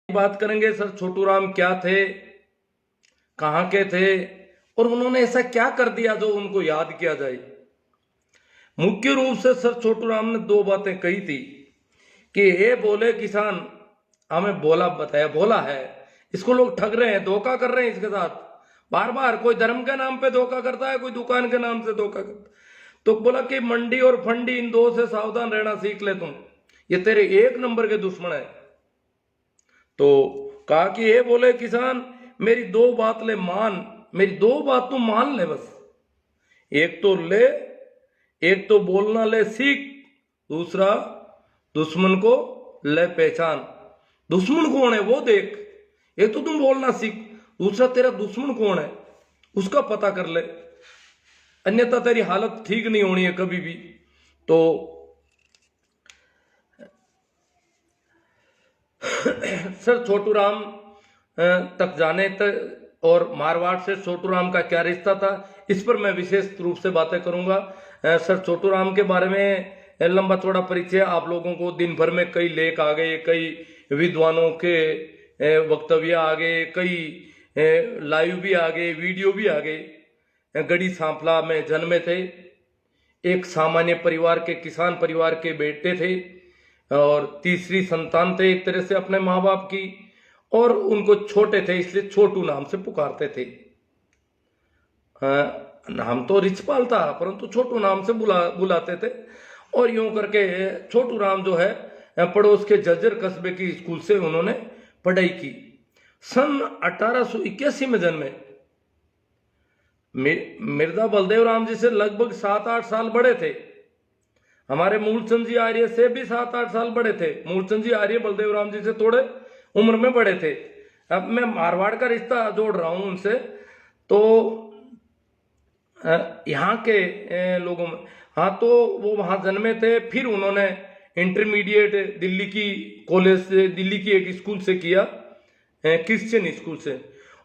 बात करेंगे सर छोटू राम क्या थे, कहाँ के थे और उन्होंने ऐसा क्या कर दिया जो उनको याद किया जाए। मुख्य रूप से सर छोटू राम ने दो बातें कही थी कि ये बोले किसान हमें बोला बताया बोला है, इसको लोग ठग रहे हैं, धोखा कर रहे हैं इसके साथ बार बार। कोई धर्म के नाम पे धोखा करता है, कोई दुकान के नाम से धोखा करता है। तो बोला कि मंडी और फंडी इन दो से सावधान रहना सीख ले तुम, ये तेरे एक नंबर के दुश्मन है। तो कहा कि ये बोले किसान मेरी दो बात ले मान, मेरी दो बात तू मान ले बस, एक तो ले, एक तो बोलना ले सीख, दूसरा दुश्मन को ले पहचान। दुश्मन कौन है वो देख, एक तो तुम बोलना सीख, दूसरा तेरा दुश्मन कौन है उसका पता कर ले, अन्यथा तेरी हालत ठीक नहीं होनी है कभी भी। तो सर छोटू राम तक जाने तक और मारवाड़ से छोटू राम का क्या रिश्ता था, इस पर मैं विशेष रूप से बातें करूंगा। सर छोटू राम के बारे में लंबा चौड़ा परिचय आप लोगों को, दिन भर में कई लेख आ गए, कई विद्वानों के वक्तव्य आ गए, कई लाइव भी आ गए, वीडियो भी आ गए। गढ़ी सांपला में जन्मे थे, एक सामान्य परिवार के किसान परिवार के बेटे थे और तीसरी संतान थे एक तरह से अपने माँ बाप की, और उनको छोटे थे इसलिए छोटू नाम से पुकारते थे। नाम तो रिचपाल था परंतु छोटू नाम से बुलाते थे। और यूं करके छोटू राम जो है पड़ोस के जज्जर कस्बे की स्कूल से उन्होंने पढ़ाई की। सन 1881 में जन्मे। मिर्जा बलदेव राम जी से लगभग 7-8 साल बड़े थे। हमारे मूलचंद जी आर्य से भी 7-8 साल बड़े थे। मूलचंद जी आर्य बलदेव राम जी से थोड़े उम्र में बड़े थे। अब मैं मारवाड़ का रिश्ता जोड़ रहा हूं उनसे। तो यहाँ के लोगों में, हाँ, तो वो वहाँ जन्मे थे। फिर उन्होंने इंटरमीडिएट दिल्ली की कॉलेज से, दिल्ली की एक स्कूल से किया, क्रिश्चियन स्कूल से।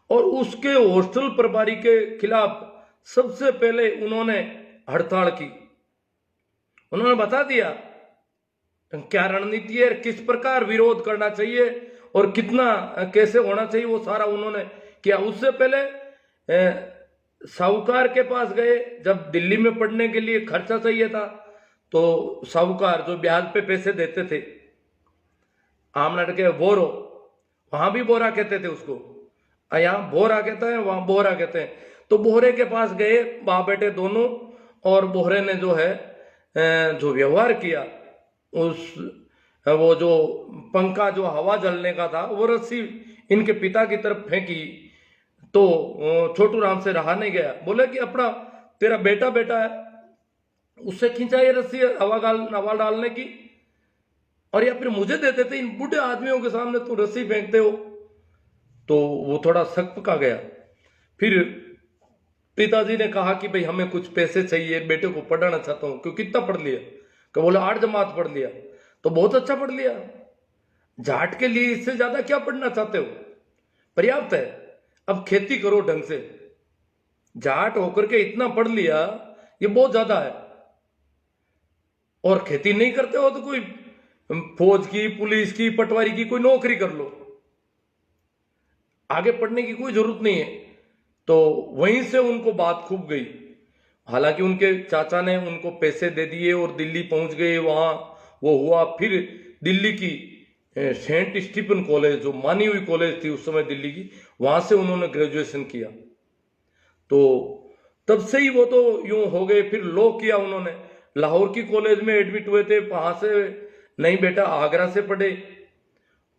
और उसके हॉस्टल प्रभारी के खिलाफ सबसे पहले उन्होंने हड़ताल की। उन्होंने बता दिया क्या रणनीति है, किस प्रकार विरोध करना चाहिए और कितना कैसे होना चाहिए, वो सारा उन्होंने किया। उससे पहले साहूकार के पास गए, जब दिल्ली में पढ़ने के लिए खर्चा चाहिए था तो साहूकार जो ब्याज पे पैसे देते थे, आमनट के बोरो, वहां भी बोरा कहते थे उसको, यहाँ बोरा कहते हैं, वहां बोरा कहते हैं। तो बोहरे के पास गए बाप बेटे दोनों, और बोहरे ने जो है जो व्यवहार किया, उस वो जो पंखा जो हवा जलने का था वो रस्सी इनके पिता की तरफ फेंकी। तो छोटू राम से रहा नहीं गया, बोले कि अपना तेरा बेटा बेटा है, उससे खींचा ये रस्सी हवा डालने की, और या फिर मुझे देते थे, इन बूढ़े आदमियों के सामने तू रस्सी फेंकते हो। तो वो थोड़ा सक पका गया। फिर पिताजी ने कहा कि भाई हमें कुछ पैसे चाहिए, बेटे को पढ़ाना चाहता हूं। क्यों, कितना पढ़ लिया? कि बोले 8 जमात पढ़ लिया। तो बहुत अच्छा पढ़ लिया, जाट के लिए इससे ज्यादा क्या पढ़ना चाहते हो, पर्याप्त है। अब खेती करो ढंग से, जाट होकर के इतना पढ़ लिया ये बहुत ज्यादा है। और खेती नहीं करते हो तो कोई फौज की, पुलिस की, पटवारी की कोई नौकरी कर लो, आगे पढ़ने की कोई जरूरत नहीं है। तो वहीं से उनको बात खूब गई। हालांकि उनके चाचा ने उनको पैसे दे दिए और दिल्ली पहुंच गए, वहां वो हुआ। फिर दिल्ली की सेंट स्टीफन कॉलेज, जो मानी हुई कॉलेज थी उस समय दिल्ली की, वहां से उन्होंने ग्रेजुएशन किया। तो तब से ही वो तो यूं हो गए। फिर लॉ किया उन्होंने, लाहौर की कॉलेज में एडमिट हुए थे, वहां से नहीं बेटा आगरा से पढ़े,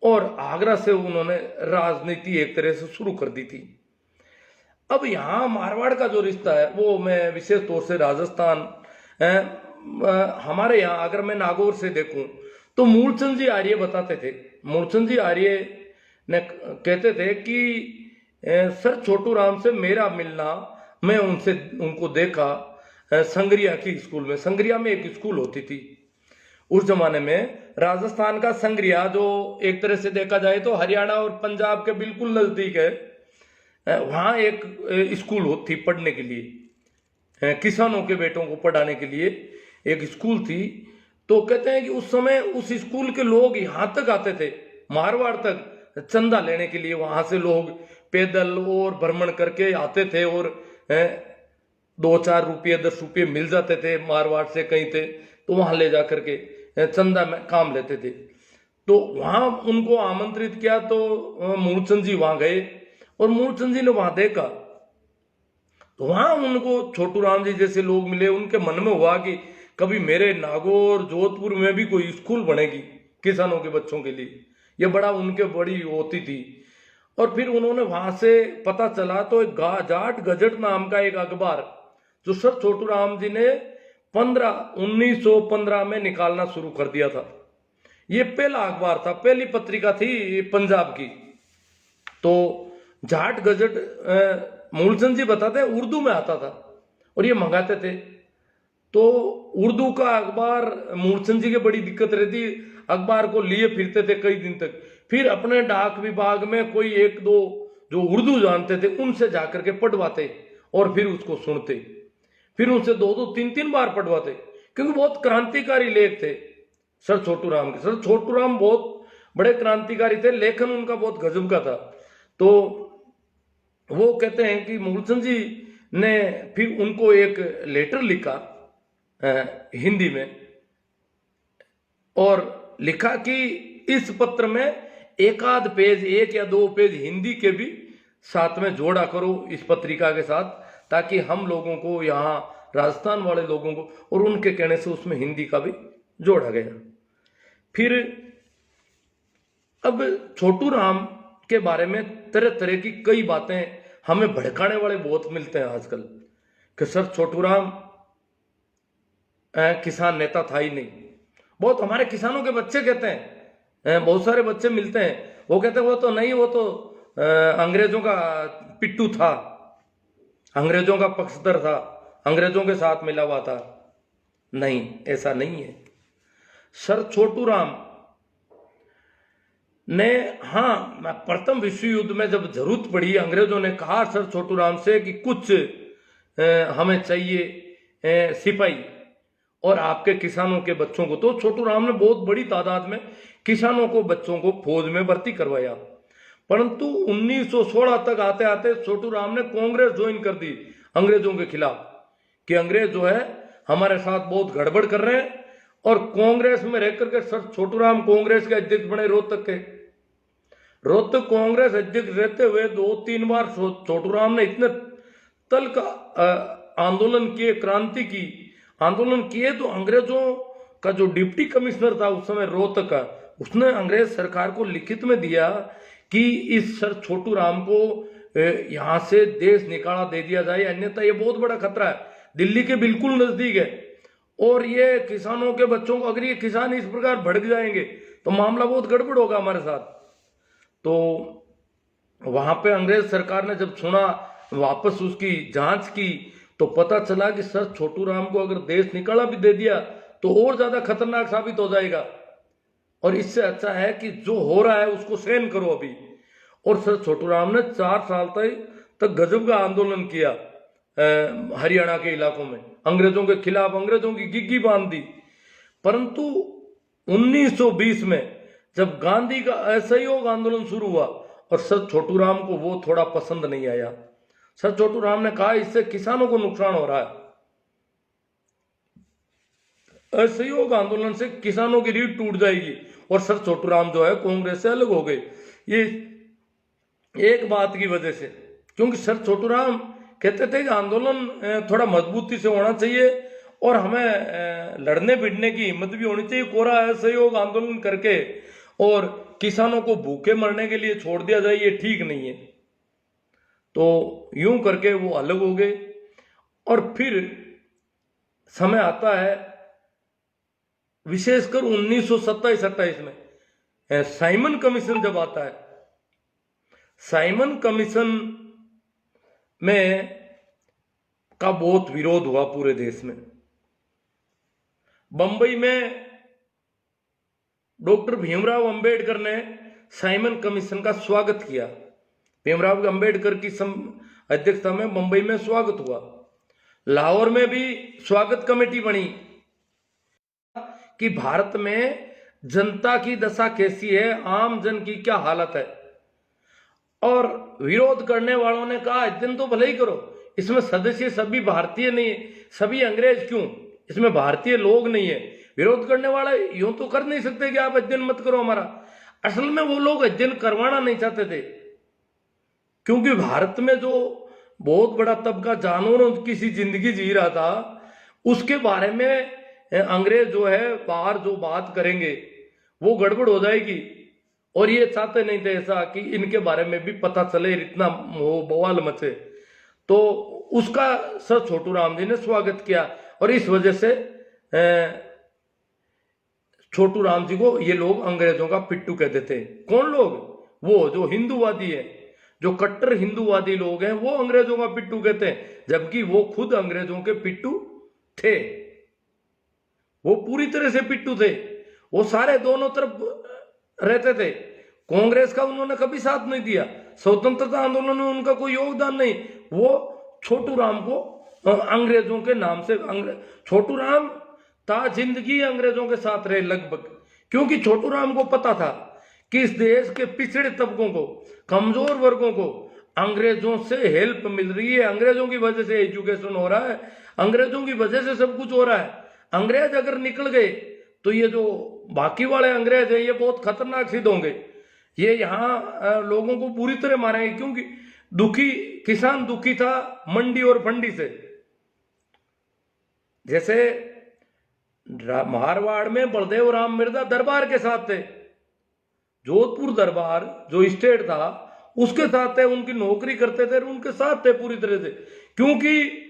और आगरा से उन्होंने राजनीति एक तरह से शुरू कर दी थी। अब यहां मारवाड़ का जो रिश्ता है वो मैं विशेष तौर से राजस्थान, हमारे यहाँ अगर मैं नागौर से देखूं तो मूलचंद जी आर्य बताते थे। मूलचंद जी आर्य ने कहते थे कि सर छोटू राम से मेरा मिलना, मैं उनको देखा संग्रिया की स्कूल में। संग्रिया में एक स्कूल होती थी उस जमाने में, राजस्थान का संग्रिया, जो एक तरह से देखा जाए तो हरियाणा और पंजाब के बिल्कुल नजदीक है। वहां एक स्कूल थी पढ़ने के लिए, किसानों के बेटों को पढ़ाने के लिए एक स्कूल थी। तो कहते हैं कि उस समय उस स्कूल के लोग यहां तक आते थे, मारवाड़ तक, चंदा लेने के लिए वहां से लोग पैदल और भ्रमण करके आते थे और 2-4 रुपये 10 रुपये मिल जाते थे मारवाड़ से कहीं थे तो वहां ले जा करके चंदा में काम लेते थे। तो वहां उनको आमंत्रित किया तो मूलचंद जी वहां गए और मूलचंद जी ने वहां देखा तो वहां उनको छोटू राम जी जैसे लोग मिले। उनके मन में हुआ कि कभी मेरे नागौर जोधपुर में भी कोई स्कूल बनेगी किसानों के बच्चों के लिए, ये बड़ा उनके बड़ी होती थी। और फिर उन्होंने वहां से पता चला तो एक जाट गजट नाम का एक अखबार जो सर छोटू राम जी ने 1915 में निकालना शुरू कर दिया था। ये पहला अखबार था, पहली पत्रिका थी पंजाब की। तो जाट गजट मूलचंद जी बताते हैं उर्दू में आता था और ये मंगाते थे। तो उर्दू का अखबार मूलचंद जी की बड़ी दिक्कत रहती, अखबार को लिए फिरते थे कई दिन तक। फिर अपने डाक विभाग में कोई एक दो जो उर्दू जानते थे उनसे जाकर के पढ़वाते और फिर उसको सुनते, फिर उनसे 2-2-3-3 बार पढ़वाते, क्योंकि बहुत क्रांतिकारी लेख थे सर छोटू राम के। सर छोटू राम बहुत बड़े क्रांतिकारी थे, लेखन उनका बहुत गजब का था। तो वो कहते हैं कि मूलचंद जी ने फिर उनको एक लेटर लिखा हिंदी में और लिखा कि इस पत्र में एक आध पेज, 1 या 2 पेज हिंदी के भी साथ में जोड़ा करो इस पत्रिका के साथ, ताकि हम लोगों को यहाँ राजस्थान वाले लोगों को, और उनके कहने से उसमें हिंदी का भी जोड़ा गया। फिर अब छोटू राम के बारे में तरह तरह की कई बातें हमें भड़काने वाले बहुत मिलते हैं आजकल कि सर छोटू राम किसान नेता था ही नहीं। बहुत हमारे किसानों के बच्चे कहते हैं, बहुत सारे बच्चे मिलते हैं, वो कहते हैं वो तो नहीं, वो तो अंग्रेजों का पिट्टू था, अंग्रेजों का पक्षधर था, अंग्रेजों के साथ मिला हुआ था। नहीं, ऐसा नहीं है। सर छोटू राम ने, हाँ, प्रथम विश्व युद्ध में जब जरूरत पड़ी अंग्रेजों ने कहा सर छोटू राम से कि कुछ हमें चाहिए सिपाही और आपके किसानों के बच्चों को, तो छोटू राम ने बहुत बड़ी तादाद में किसानों को बच्चों को फौज में भर्ती करवाया। परंतु 1916 तक आते आते छोटू राम ने कांग्रेस ज्वाइन कर दी अंग्रेजों के खिलाफ कि अंग्रेज जो है हमारे साथ बहुत गड़बड़ कर रहे हैं। और कांग्रेस में रहकर के सर छोटू राम कांग्रेस के अध्यक्ष बने रोहतक के। रोहतक कांग्रेस अध्यक्ष रहते हुए 2-3 बार छोटू राम ने इतने तल का आंदोलन किए, क्रांति की आंदोलन किए, तो अंग्रेजों का जो डिप्टी कमिश्नर था उस समय रोहतक का, उसने अंग्रेज सरकार को लिखित में दिया कि इस सर छोटू राम को यहां से देश निकाला दे दिया जाए, अन्यथा ये बहुत बड़ा खतरा है, दिल्ली के बिल्कुल नजदीक है और ये किसानों के बच्चों को, अगर ये किसान इस प्रकार भड़क जाएंगे तो मामला बहुत गड़बड़ होगा हमारे साथ। तो वहां पे अंग्रेज सरकार ने जब सुना, वापस उसकी जांच की, तो पता चला कि सर छोटू राम को अगर देश निकाला भी दे दिया तो और ज्यादा खतरनाक साबित हो जाएगा और इससे अच्छा है कि जो हो रहा है उसको सहन करो अभी। और सर छोटू राम ने 4 साल तक गजब का आंदोलन किया हरियाणा के इलाकों में, अंग्रेजों के खिलाफ, अंग्रेजों की गिग्गी बांध दी। परंतु 1920 में जब गांधी का असहयोग आंदोलन शुरू हुआ और सर छोटू राम को वो थोड़ा पसंद नहीं आया। सर छोटू राम ने कहा इससे किसानों को नुकसान हो रहा है, असहयोग आंदोलन से किसानों की रीढ़ टूट जाएगी। और सर छोटू राम जो है कांग्रेस से अलग हो गए, ये एक बात की वजह से, क्योंकि सर छोटू राम कहते थे कि आंदोलन थोड़ा मजबूती से होना चाहिए और हमें लड़ने भिड़ने की हिम्मत भी होनी चाहिए। कोरा असहयोग आंदोलन करके और किसानों को भूखे मरने के लिए छोड़ दिया जाए, ये ठीक नहीं है। तो यूं करके वो अलग हो गए। और फिर समय आता है विशेषकर 1927-28 में साइमन कमीशन जब आता है, साइमन कमीशन में का बहुत विरोध हुआ पूरे देश में। बंबई में डॉक्टर भीमराव अंबेडकर ने साइमन कमीशन का स्वागत किया। भीमराव अंबेडकर की अध्यक्षता में बंबई में स्वागत हुआ। लाहौर में भी स्वागत कमेटी बनी कि भारत में जनता की दशा कैसी है, आम जन की क्या हालत है, और विरोध करने वालों ने कहा इस दिन तो भले ही करो, इसमें सदस्य सभी भारतीय नहीं है, सभी अंग्रेज क्यों, इसमें भारतीय लोग नहीं है। विरोध करने वाले यूं तो कर नहीं सकते कि आप अध्ययन मत करो हमारा। असल में वो लोग अध्ययन करवाना नहीं चाहते थे, क्योंकि भारत में जो बहुत बड़ा तबका जानवरों की सी जिंदगी जी रहा था, उसके बारे में अंग्रेज जो है बाहर जो बात करेंगे वो गड़बड़ हो जाएगी, और ये चाहते नहीं थे ऐसा कि इनके बारे में भी पता चले, इतना बवाल मचे। तो उसका सर छोटू राम जी ने स्वागत किया, और इस वजह से छोटू राम जी को ये लोग अंग्रेजों का पिट्टू कहते थे। कौन लोग? वो जो हिंदूवादी है, जो कट्टर हिंदूवादी लोग हैं, वो अंग्रेजों का पिट्टू कहते हैं, जबकि वो खुद अंग्रेजों के पिट्टू थे। वो पूरी तरह से पिट्टू थे, वो सारे दोनों तरफ रहते थे। कांग्रेस का उन्होंने कभी साथ नहीं दिया, स्वतंत्रता आंदोलन में उनका कोई योगदान नहीं। वो छोटू राम को अंग्रेजों के नाम से, छोटू राम ता जिंदगी अंग्रेजों के साथ रहे लगभग, क्योंकि छोटू राम को पता था कि इस देश के पिछड़े तबकों को, कमजोर वर्गों को अंग्रेजों से हेल्प मिल रही है, अंग्रेजों की वजह से एजुकेशन हो रहा है, अंग्रेजों की वजह से सब कुछ हो रहा है। अंग्रेज अगर निकल गए तो ये जो बाकी वाले अंग्रेज हैं ये बहुत खतरनाक सिद्ध होंगे, ये यहाँ लोगों को पूरी तरह मारेंगे, क्योंकि दुखी किसान दुखी था मंडी और फंडी से। जैसे मारवाड़ में बलदेव राम मिर्जा दरबार के साथ थे, जोधपुर दरबार जो स्टेट था उसके साथ थे, उनकी नौकरी करते थे, उनके साथ थे पूरी तरह से, क्योंकि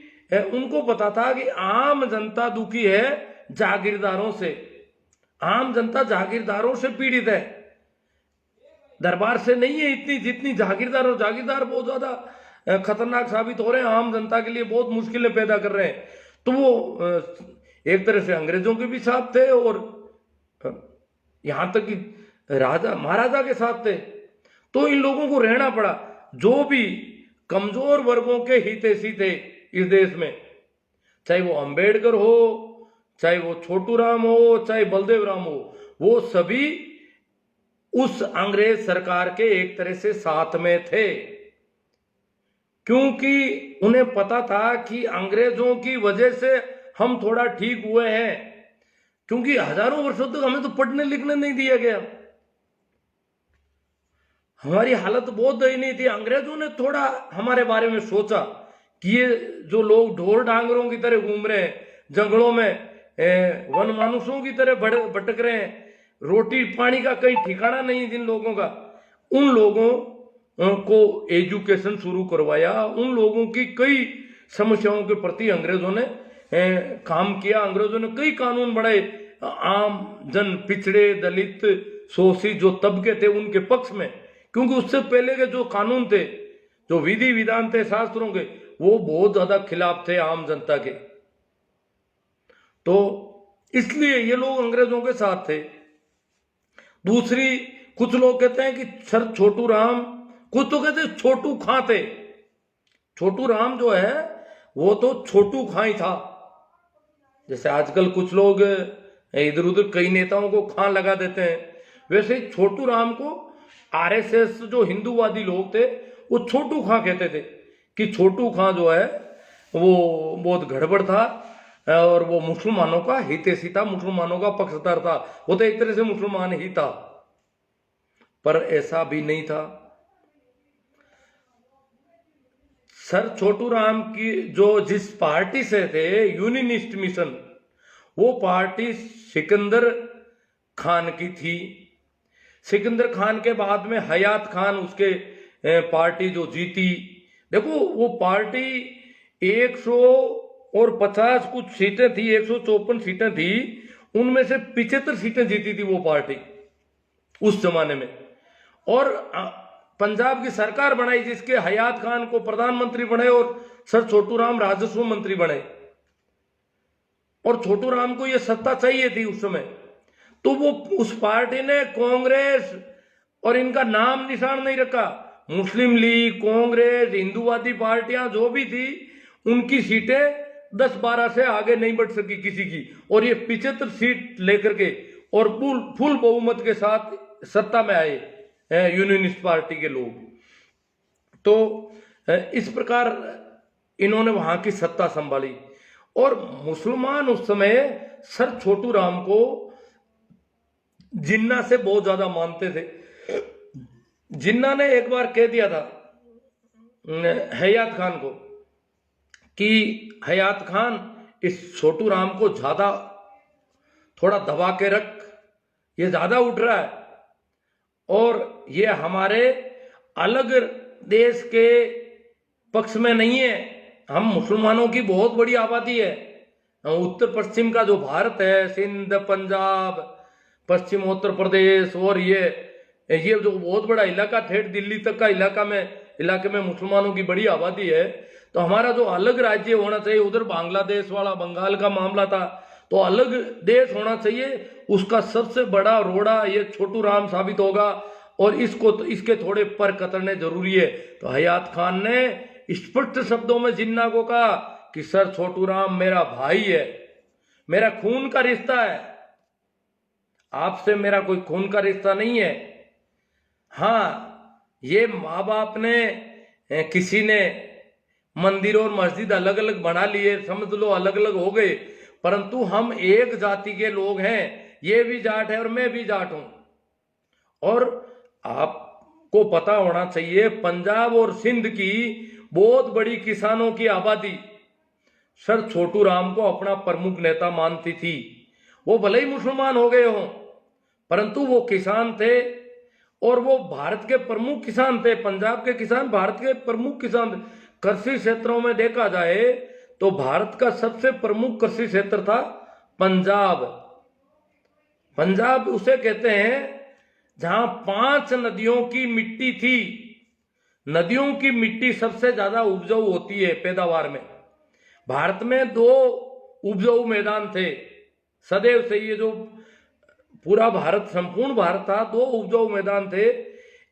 उनको पता था कि आम जनता दुखी है जागीरदारों से, आम जनता जागीरदारों से पीड़ित है, दरबार से नहीं है इतनी जितनी जागीरदार, और जागीरदार बहुत ज्यादा खतरनाक साबित हो रहे हैं, आम जनता के लिए बहुत मुश्किलें पैदा कर रहे हैं। तो वो एक तरह से अंग्रेजों के भी साथ थे, और यहां तक कि राजा महाराजा के साथ थे। तो इन लोगों को रहना पड़ा, जो भी कमजोर वर्गों के हितैषी थे इस देश में, चाहे वो अंबेडकर हो, चाहे वो छोटू राम हो, चाहे बलदेव राम हो, वो सभी उस अंग्रेज सरकार के एक तरह से साथ में थे, क्योंकि उन्हें पता था कि अंग्रेजों की वजह से हम थोड़ा ठीक हुए हैं, क्योंकि हजारों वर्षों तक हमें तो पढ़ने लिखने नहीं दिया गया, हमारी हालत बहुत दयनीय थी। अंग्रेजों ने थोड़ा हमारे बारे में सोचा कि ये जो लोग ढोर डांगरों की तरह घूम रहे हैं, जंगलों में वन मानुषों की तरह भटक रहे हैं, रोटी पानी का कहीं ठिकाना नहीं जिन लोगों का, उन लोगों को एजुकेशन शुरू करवाया, उन लोगों की कई समस्याओं के प्रति अंग्रेजों ने काम किया, अंग्रेजों ने कई कानून बनाए, आम जन, पिछड़े, दलित, शोषित जो तबके थे उनके पक्ष में, क्योंकि उससे पहले के जो कानून थे, जो विधि विधान थे शास्त्रों के, वो बहुत ज्यादा खिलाफ थे आम जनता के। तो इसलिए ये लोग अंग्रेजों के साथ थे। दूसरी, कुछ लोग कहते हैं कि सर छोटू राम, कुछ तो कहते हैं छोटू खां थे। छोटू राम जो है वो तो छोटू खां ही था, जैसे आजकल कुछ लोग इधर उधर कई नेताओं को खां लगा देते हैं, वैसे ही छोटू राम को आरएसएस जो हिंदूवादी लोग थे वो छोटू खां कहते थे, कि छोटू खां जो है वो बहुत गड़बड़ था, और वो मुसलमानों का हितैषी था, मुसलमानों का पक्षधर था, वो तो एक तरह से मुसलमान ही था, पर ऐसा भी नहीं था। सर छोटू राम की जो जिस पार्टी से थे, यूनियनिस्ट मिशन, वो पार्टी सिकंदर खान की थी। सिकंदर खान के बाद में हयात खान उसके पार्टी जो जीती। देखो वो पार्टी 150 कुछ सीटें थी, 154 सीटें थी, उनमें से 75 सीटें जीती थी वो पार्टी उस जमाने में, और पंजाब की सरकार बनाई जिसके हयात खान को प्रधानमंत्री बने और सर छोटू राम राजस्व मंत्री बने, और छोटू राम को यह सत्ता चाहिए थी उस समय। तो वो उस पार्टी ने कांग्रेस और इनका नाम निशान नहीं रखा, मुस्लिम लीग, कांग्रेस, हिंदूवादी पार्टियां जो भी थी, उनकी सीटें 10-12 से आगे नहीं बढ़ सकी किसी की, और ये 75 सीट लेकर के और फुल बहुमत के साथ सत्ता में आए यूनियनिस्ट पार्टी के लोग। तो इस प्रकार इन्होंने वहां की सत्ता संभाली। और मुसलमान उस समय सर छोटू राम को जिन्ना से बहुत ज्यादा मानते थे। जिन्ना ने एक बार कह दिया था हयात खान को कि हयात खान इस छोटू राम को ज्यादा थोड़ा दबा के रख, ये ज्यादा उठ रहा है और ये हमारे अलग देश के पक्ष में नहीं है। हम मुसलमानों की बहुत बड़ी आबादी है। उत्तर पश्चिम का जो भारत है, सिंध, पंजाब, पश्चिम उत्तर प्रदेश और ये जो बहुत बड़ा इलाका, ठेठ दिल्ली तक का इलाके में मुसलमानों की बड़ी आबादी है। तो हमारा जो अलग राज्य होना चाहिए, उधर बांग्लादेश वाला बंगाल का मामला था, तो अलग देश होना चाहिए। उसका सबसे बड़ा रोड़ा ये छोटू राम साबित होगा और इसके थोड़े पर कतरने जरूरी है। तो हयात खान ने स्पष्ट शब्दों में जिन्ना को कहा कि सर छोटू राम मेरा भाई है, मेरा खून का रिश्ता है, आपसे मेरा कोई खून का रिश्ता नहीं है। हाँ, ये माँ बाप ने किसी ने मंदिर और मस्जिद अलग अलग बना लिए, समझ लो अलग अलग हो गए, परंतु हम एक जाति के लोग हैं। ये भी जाट है और मैं भी जाट हूं। और आपको पता होना चाहिए पंजाब और सिंध की बहुत बड़ी किसानों की आबादी सर छोटू राम को अपना प्रमुख नेता मानती थी। वो भले ही मुसलमान हो गए हों, परंतु वो किसान थे और वो भारत के प्रमुख किसान थे। पंजाब के किसान भारत के प्रमुख किसान थे। कृषि क्षेत्रों में देखा जाए तो भारत का सबसे प्रमुख कृषि क्षेत्र था पंजाब। पंजाब उसे कहते हैं जहां 5 नदियों की मिट्टी थी। नदियों की मिट्टी सबसे ज्यादा उपजाऊ होती है पैदावार में। भारत में 2 उपजाऊ मैदान थे सदैव से। ये जो पूरा भारत, संपूर्ण भारत था, 2 उपजाऊ मैदान थे।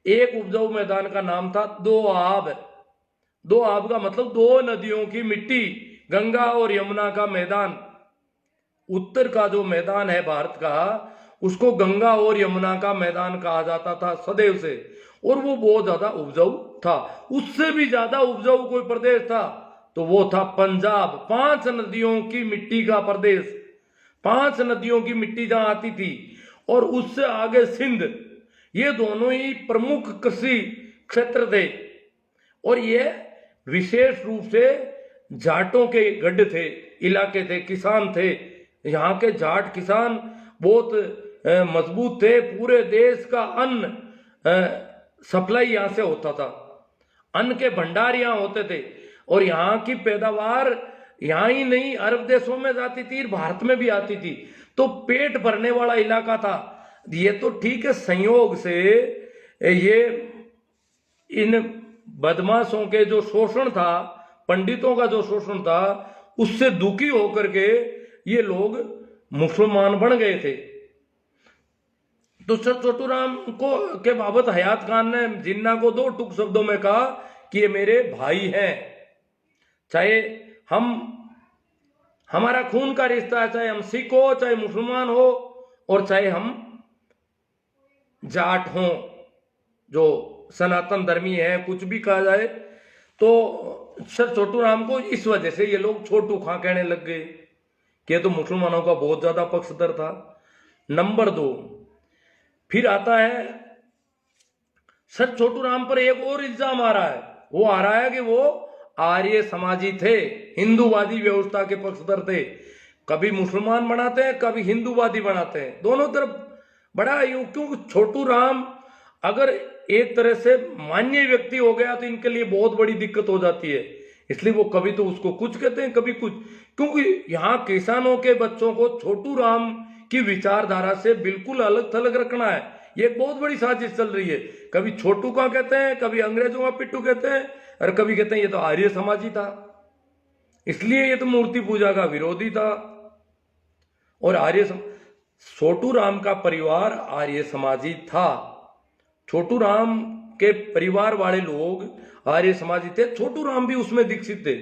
एक उपजाऊ मैदान का नाम था दोआब। दोआब का मतलब 2 नदियों की मिट्टी, गंगा और यमुना का मैदान। उत्तर का जो मैदान है भारत का, उसको गंगा और यमुना का मैदान कहा जाता था सदैव से, और वो बहुत ज्यादा उपजाऊ था। उससे भी ज्यादा उपजाऊ कोई प्रदेश था तो वो था पंजाब। 5 नदियों की मिट्टी का प्रदेश, 5 नदियों की मिट्टी जहां आती थी, और उससे आगे सिंध। ये दोनों ही प्रमुख कृषि क्षेत्र थे और ये विशेष रूप से जाटों के गढ़ थे, इलाके थे, किसान थे। यहाँ के जाट किसान बहुत मजबूत थे। पूरे देश का अन्न सप्लाई यहाँ से होता था, अन्न के भंडार यहाँ होते थे, और यहाँ की पैदावार यहाँ ही नहीं अरब देशों में जाती थी, भारत में भी आती थी। तो पेट भरने वाला इलाका था ये। तो ठीक है, संयोग से ये इन बदमाशों के जो शोषण था, पंडितों का जो शोषण था, उससे दुखी होकर के ये लोग मुसलमान बन गए थे। तो सर छोटू राम को के बाबत हयात खान ने जिन्ना को 2 टूक शब्दों में कहा कि ये मेरे भाई हैं। चाहे हमारा खून का रिश्ता है, चाहे हम सिख हो, चाहे मुसलमान हो, और चाहे हम जाट हों, जो सनातन धर्मी है, कुछ भी कहा जाए। तो सर छोटू राम को इस वजह से ये लोग छोटू खां कहने लग गए कि तो मुसलमानों का बहुत ज्यादा पक्षधर था। नंबर 2 फिर आता है सर छोटू राम पर एक और इल्जाम आ रहा है। वो आ रहा है कि वो आर्य समाजी थे, हिंदूवादी व्यवस्था के पक्षधर थे। कभी मुसलमान बनाते हैं, कभी हिंदूवादी बनाते हैं, दोनों तरफ बड़ा यूं। क्योंकि छोटू राम अगर एक तरह से मान्य व्यक्ति हो गया तो इनके लिए बहुत बड़ी दिक्कत हो जाती है। इसलिए वो कभी तो उसको कुछ कहते हैं, कभी कुछ। क्योंकि यहाँ किसानों के बच्चों को छोटू राम की विचारधारा से बिल्कुल अलग थलग रखना है। ये एक बहुत बड़ी साजिश चल रही है। कभी छोटू का कहते हैं, कभी अंग्रेजों का पिट्टू कहते हैं, और कभी कहते हैं ये तो आर्य समाजी था, इसलिए ये तो मूर्ति पूजा का विरोधी था। और छोटू राम का परिवार आर्य समाजी था। छोटू राम के परिवार वाले लोग आर्य समाजी थे। छोटू राम भी उसमें दीक्षित थे।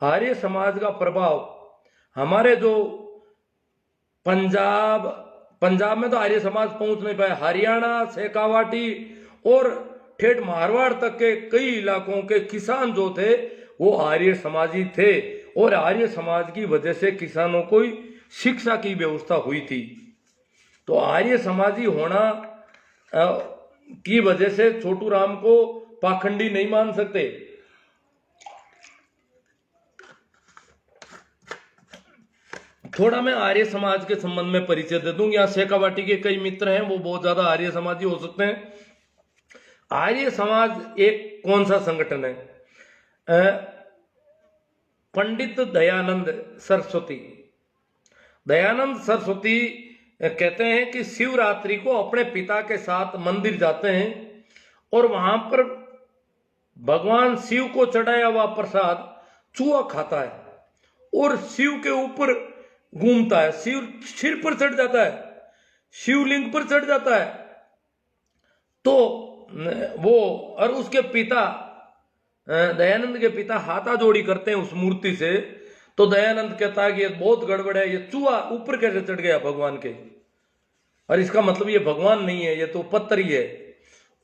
आर्य समाज का प्रभाव हमारे जो पंजाब में तो आर्य समाज पहुंच नहीं पाया। हरियाणा, शेखावाटी और ठेठ मारवाड़ तक के कई इलाकों के किसान जो थे वो आर्य समाजी थे, और आर्य समाज की वजह से किसानों को शिक्षा की व्यवस्था हुई थी। तो आर्य समाजी होना की वजह से छोटू राम को पाखंडी नहीं मान सकते। थोड़ा मैं आर्य समाज के संबंध में परिचय दे दूं। यहाँ शेखावाटी के कई मित्र हैं, वो बहुत ज्यादा आर्य समाजी हो सकते हैं। आर्य समाज एक कौन सा संगठन है? पंडित दयानंद सरस्वती कहते हैं कि शिवरात्रि को अपने पिता के साथ मंदिर जाते हैं और वहां पर भगवान शिव को चढ़ाया हुआ प्रसाद चूहा खाता है और शिव के ऊपर घूमता है, शिव सिर पर चढ़ जाता है, शिवलिंग पर चढ़ जाता है। तो वो और उसके पिता दयानंद के पिता हाथा जोड़ी करते हैं उस मूर्ति से। तो दयानंद कहता है कि ये बहुत गड़बड़ है, ये चूहा ऊपर कैसे चढ़ गया भगवान के, और इसका मतलब ये भगवान नहीं है, ये तो पत्थर ही है।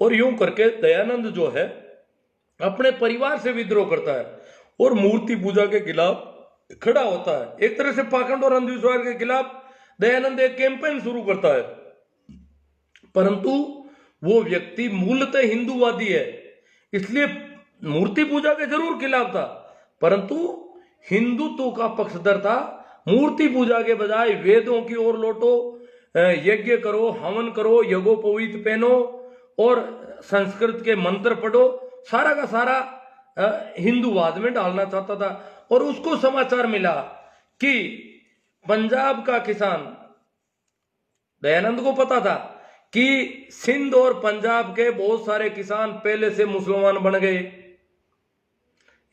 और यूं करके दयानंद जो है अपने परिवार से विद्रोह करता है और मूर्ति पूजा के खिलाफ खड़ा होता है। एक तरह से पाखंड और अंधविश्वास के खिलाफ दयानंद एक कैंपेन शुरू करता है। परंतु वो व्यक्ति मूलतः हिंदूवादी है, इसलिए मूर्ति पूजा के जरूर खिलाफ था, परंतु हिंदुत्व का पक्षधर था। मूर्ति पूजा के बजाय वेदों की ओर लौटो, यज्ञ करो, हवन करो, यज्ञोपवीत पहनो और संस्कृत के मंत्र पढ़ो, सारा का सारा हिंदूवाद में डालना चाहता था। और उसको समाचार मिला कि पंजाब का किसान, दयानंद को पता था कि सिंध और पंजाब के बहुत सारे किसान पहले से मुसलमान बन गए।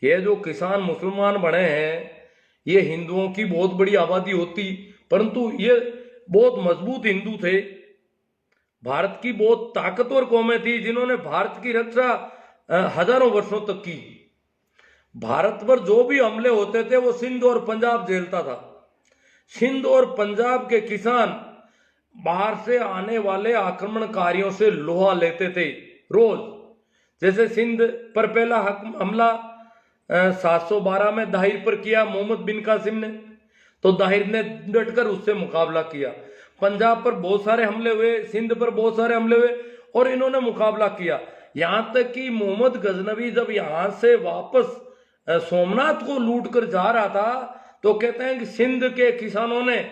ये जो किसान मुसलमान बने हैं ये हिंदुओं की बहुत बड़ी आबादी होती, परंतु ये बहुत मजबूत हिंदू थे। भारत की बहुत ताकतवर कौमें थी जिन्होंने भारत की रक्षा हजारों वर्षों तक की। भारत पर जो भी हमले होते थे वो सिंध और पंजाब झेलता था। सिंध और पंजाब के किसान बाहर से आने वाले आक्रमणकारियों से लोहा लेते थे रोज। जैसे सिंध पर पहला हमला 712 में दाहिर पर किया मोहम्मद बिन कासिम ने, तो दाहिर ने डटकर उससे मुकाबला किया। पंजाब पर बहुत सारे हमले हुए, सिंध पर बहुत सारे हमले हुए और इन्होंने मुकाबला किया। यहां तक कि मोहम्मद गजनवी जब यहां से वापस सोमनाथ को लूट कर जा रहा था तो कहते हैं कि सिंध के किसानों ने,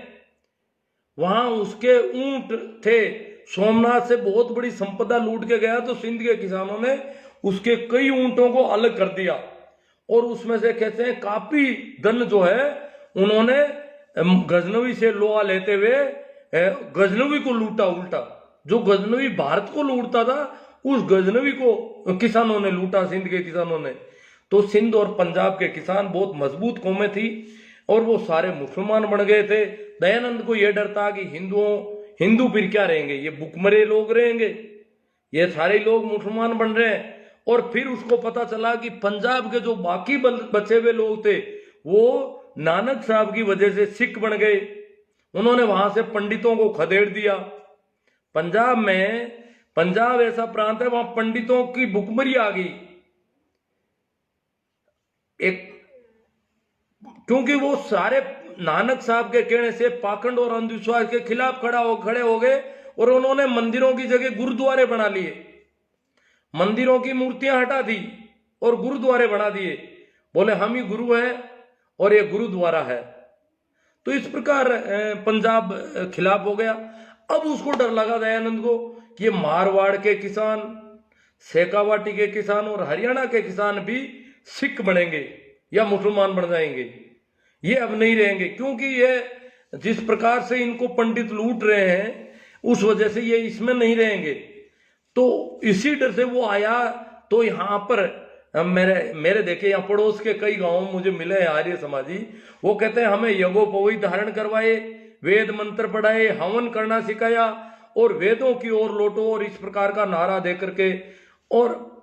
वहां उसके ऊंट थे, सोमनाथ से बहुत बड़ी संपदा लूट के गया, तो सिंध के किसानों ने उसके कई ऊंटों को अलग कर दिया और उसमें से कहते हैं काफी धन जो है उन्होंने गजनवी से लोहा लेते हुए गजनवी को लूटा। उल्टा जो गजनवी भारत को लूटता था उस गजनवी को किसानों ने लूटा, सिंध के किसानों ने। तो सिंध और पंजाब के किसान बहुत मजबूत कौमें थी और वो सारे मुसलमान बन गए थे। दयानंद को यह डर था कि हिंदू फिर क्या रहेंगे, ये भुखमरे लोग रहेंगे, ये सारे लोग मुसलमान बन रहे हैं। और फिर उसको पता चला कि पंजाब के जो बाकी बचे हुए लोग थे वो नानक साहब की वजह से सिख बन गए। उन्होंने वहां से पंडितों को खदेड़ दिया। पंजाब ऐसा प्रांत है वहां पंडितों की भुखमरी आ गई, क्योंकि वो सारे नानक साहब के कहने से पाखंड और अंधविश्वास के खिलाफ खड़े हो गए और उन्होंने मंदिरों की जगह गुरुद्वारे बना लिए, मंदिरों की मूर्तियां हटा दी और गुरुद्वारे बना दिए। बोले हम ही गुरु हैं और ये गुरुद्वारा है। तो इस प्रकार पंजाब खिलाफ हो गया। अब उसको डर लगा दयानंद को कि ये मारवाड़ के किसान, शेखावाटी के किसान और हरियाणा के किसान भी सिख बनेंगे या मुसलमान बन जाएंगे, ये अब नहीं रहेंगे, क्योंकि ये जिस प्रकार से इनको पंडित लूट रहे हैं उस वजह से ये इसमें नहीं रहेंगे। तो इसी डर से वो आया। तो यहाँ पर मेरे देखे यहाँ पड़ोस के कई गांव मुझे मिले हैं आर्य समाजी, वो कहते हैं हमें यज्ञोपवीत धारण करवाए, वेद मंत्र पढ़ाए, हवन करना सिखाया और वेदों की ओर लौटो और इस प्रकार का नारा दे करके और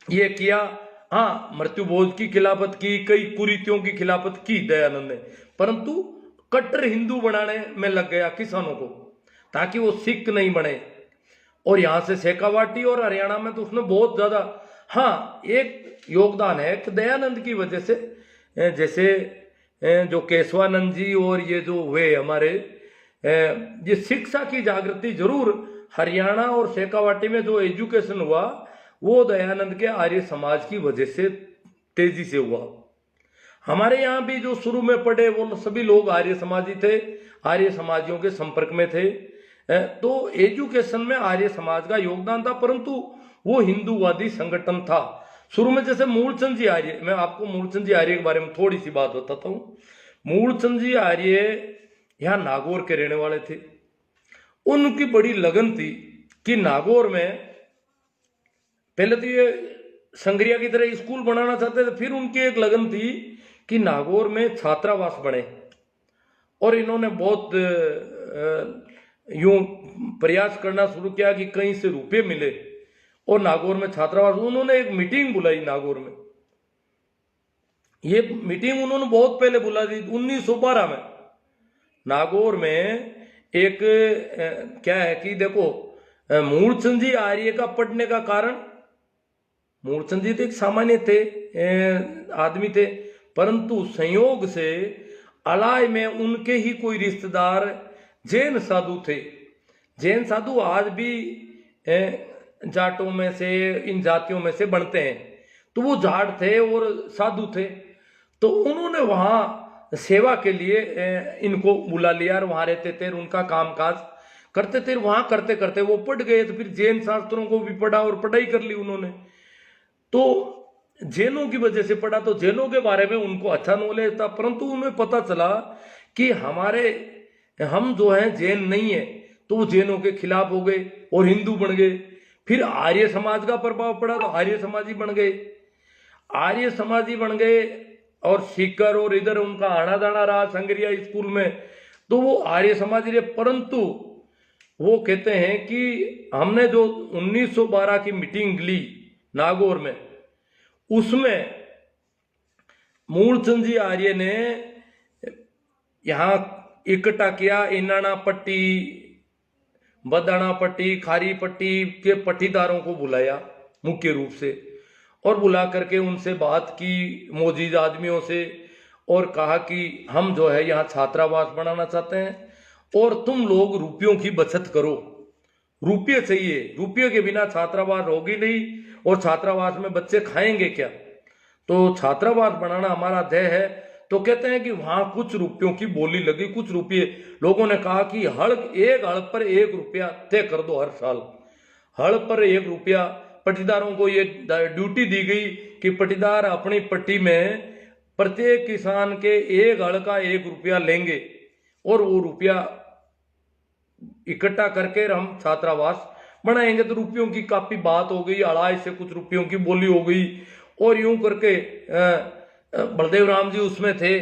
ये किया। हाँ, मृत्यु भोज की खिलाफत की, कई कुरीतियों की खिलाफत की दयानंद ने, परंतु कट्टर हिंदू बनाने में लग गया किसानों को ताकि वो सिख नहीं बने। और यहाँ से शेखावाटी और हरियाणा में तो उसने बहुत ज्यादा, हाँ एक योगदान है कि दयानंद की वजह से जैसे जो केशवानंद जी और ये जो हुए हमारे ये शिक्षा की जागृति जरूर हरियाणा और शेखावाटी में जो एजुकेशन हुआ वो दयानंद के आर्य समाज की वजह से तेजी से हुआ। हमारे यहाँ भी जो शुरू में पढ़े वो सभी लोग आर्य समाजी थे, आर्य समाजियों के संपर्क में थे, तो एजुकेशन में आर्य समाज का योगदान था, परंतु वो हिंदूवादी संगठन था शुरू में। जैसे मूलचंद जी आर्य, मैं आपको मूलचंद जी आर्य के बारे में थोड़ी सी बात बताता हूँ। मूलचंद जी आर्य यहाँ नागौर के रहने वाले थे। उनकी बड़ी लगन थी कि नागौर में पहले तो ये संग्रिया की तरह स्कूल बनाना चाहते थे, फिर उनकी एक लगन थी कि नागौर में छात्रावास बने, और इन्होंने बहुत यूं प्रयास करना शुरू किया कि कहीं से रुपए मिले और नागौर में छात्रावास। उन्होंने एक मीटिंग बुलाई नागौर में। ये मीटिंग उन्होंने बहुत पहले बुला दी 1912 में। नागौर में एक क्या है कि देखो मूलचंद जी आर्य का पढ़ने का कारण, मूलचंद जी तो एक सामान्य थे आदमी थे, परंतु संयोग से अलाय में उनके ही कोई रिश्तेदार जैन साधु थे। जैन साधु आज भी जाटों में से, इन जातियों में से बनते हैं, तो वो जाट थे और साधु थे, तो उन्होंने वहां सेवा के लिए इनको बुला लिया और वहां रहते थे, उनका कामकाज करते थे। वहां करते करते वो पढ़ गए, तो फिर जैन शास्त्रों को भी पढ़ा और पढ़ाई कर ली उन्होंने। तो जैनों की वजह से पढ़ा, तो जैनों के बारे में उनको अच्छा नॉलेज था, परंतु उन्हें पता चला कि हम जो हैं जैन नहीं है, तो वो जैनों के खिलाफ हो गए और हिंदू बन गए। फिर आर्य समाज का प्रभाव पड़ा, तो आर्य समाजी बन गए। आर्य समाजी बन गए और सीकर और इधर उनका आना जाना रहा संग्रिया स्कूल में, तो वो आर्य समाजी रहे। परंतु वो कहते हैं कि हमने जो 1912 की मीटिंग ली नागौर में, उसमें मूलचंद जी आर्य ने यहां इकट्ठा किया इनाना पट्टी, बदाना पट्टी, खारी पट्टी के पट्टीदारों को बुलाया मुख्य रूप से, और बुला करके उनसे बात की मौजूद आदमियों से, और कहा कि हम जो है यहाँ छात्रावास बनाना चाहते हैं और तुम लोग रुपयों की बचत करो, रुपये चाहिए, रुपये के बिना छात्रावास होगी नहीं, और छात्रावास में बच्चे खाएंगे क्या, तो छात्रावास बनाना हमारा ध्येय है। तो कहते हैं कि वहां कुछ रुपयों की बोली लगी, कुछ रुपये लोगों ने कहा कि एक हड़ पर 1 रुपया तय कर दो हर साल, हड़ पर 1 रुपया। पट्टीदारों को ये ड्यूटी दी गई कि पट्टीदार अपनी पट्टी में प्रत्येक किसान के 1 हड़ का 1 रुपया लेंगे, और वो रुपया इकट्ठा करके हम छात्रावास बनाएंगे। तो रुपयों की काफी बात हो गई, अढ़ाई से कुछ रुपयों की बोली हो गई, और यूं करके बलदेव राम जी उसमें थे।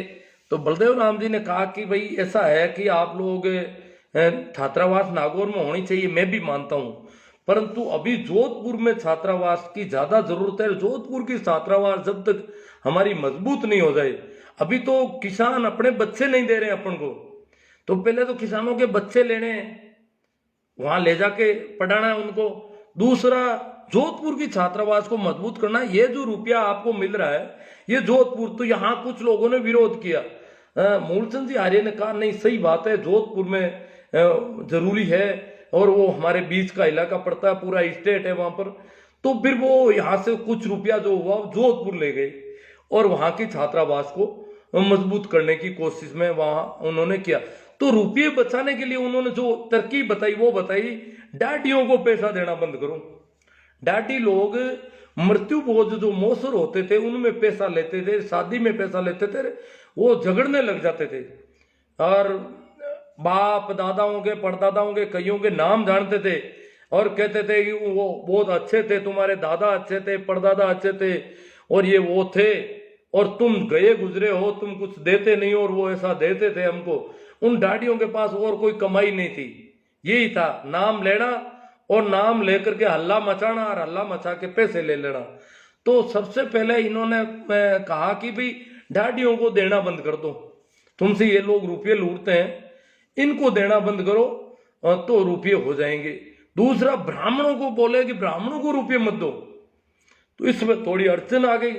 तो बलदेव राम जी ने कहा कि भाई ऐसा है कि आप लोग छात्रावास नागौर में होनी चाहिए, मैं भी मानता हूं, परंतु अभी जोधपुर में छात्रावास की ज्यादा जरूरत है। जोधपुर की छात्रावास जब तक हमारी मजबूत नहीं हो जाए, अभी तो किसान अपने बच्चे नहीं दे रहे अपन को, तो पहले तो किसानों के बच्चे लेने हैं, वहां ले जाके पढ़ाना है उनको। दूसरा, जोधपुर की छात्रावास को मजबूत करना। ये जो रुपया आपको मिल रहा है ये जोधपुर, तो यहाँ कुछ लोगों ने विरोध किया। मूलचंद जी आर्य ने कहा नहीं सही बात है, जोधपुर में जरूरी है, और वो हमारे बीच का इलाका पड़ता है, पूरा स्टेट है वहां पर। तो फिर वो यहाँ से कुछ रुपया जो हुआ जोधपुर ले गए, और वहां की छात्रावास को मजबूत करने की कोशिश में वहां उन्होंने किया। तो रुपये बचाने के लिए उन्होंने जो तरकीब बताई वो बताई, डाटियों को पैसा देना बंद करो। डाटी लोग मृत्यु भोज जो मौसर होते थे उनमें पैसा लेते थे, शादी में पैसा लेते थे, वो झगड़ने लग जाते थे, और बाप दादाओं के परदादाओं के कईयों के नाम जानते थे, और कहते थे कि वो बहुत अच्छे थे, तुम्हारे दादा अच्छे थे, परदादा अच्छे थे, और ये वो थे, और तुम गए गुजरे हो, तुम कुछ देते नहीं, और वो ऐसा देते थे हमको। उन डाटियों के पास और कोई कमाई नहीं थी, यही था नाम लेना, और नाम लेकर के हल्ला मचाना, और हल्ला मचा के पैसे ले लेना। तो सबसे पहले इन्होंने कहा कि भाई डाटियों को देना बंद कर दो, तुमसे ये लोग रुपये लूटते हैं, इनको देना बंद करो तो रुपये हो जाएंगे। दूसरा ब्राह्मणों को बोले कि ब्राह्मणों को रुपये मत दो, तो इसमें थोड़ी अड़चन आ गई।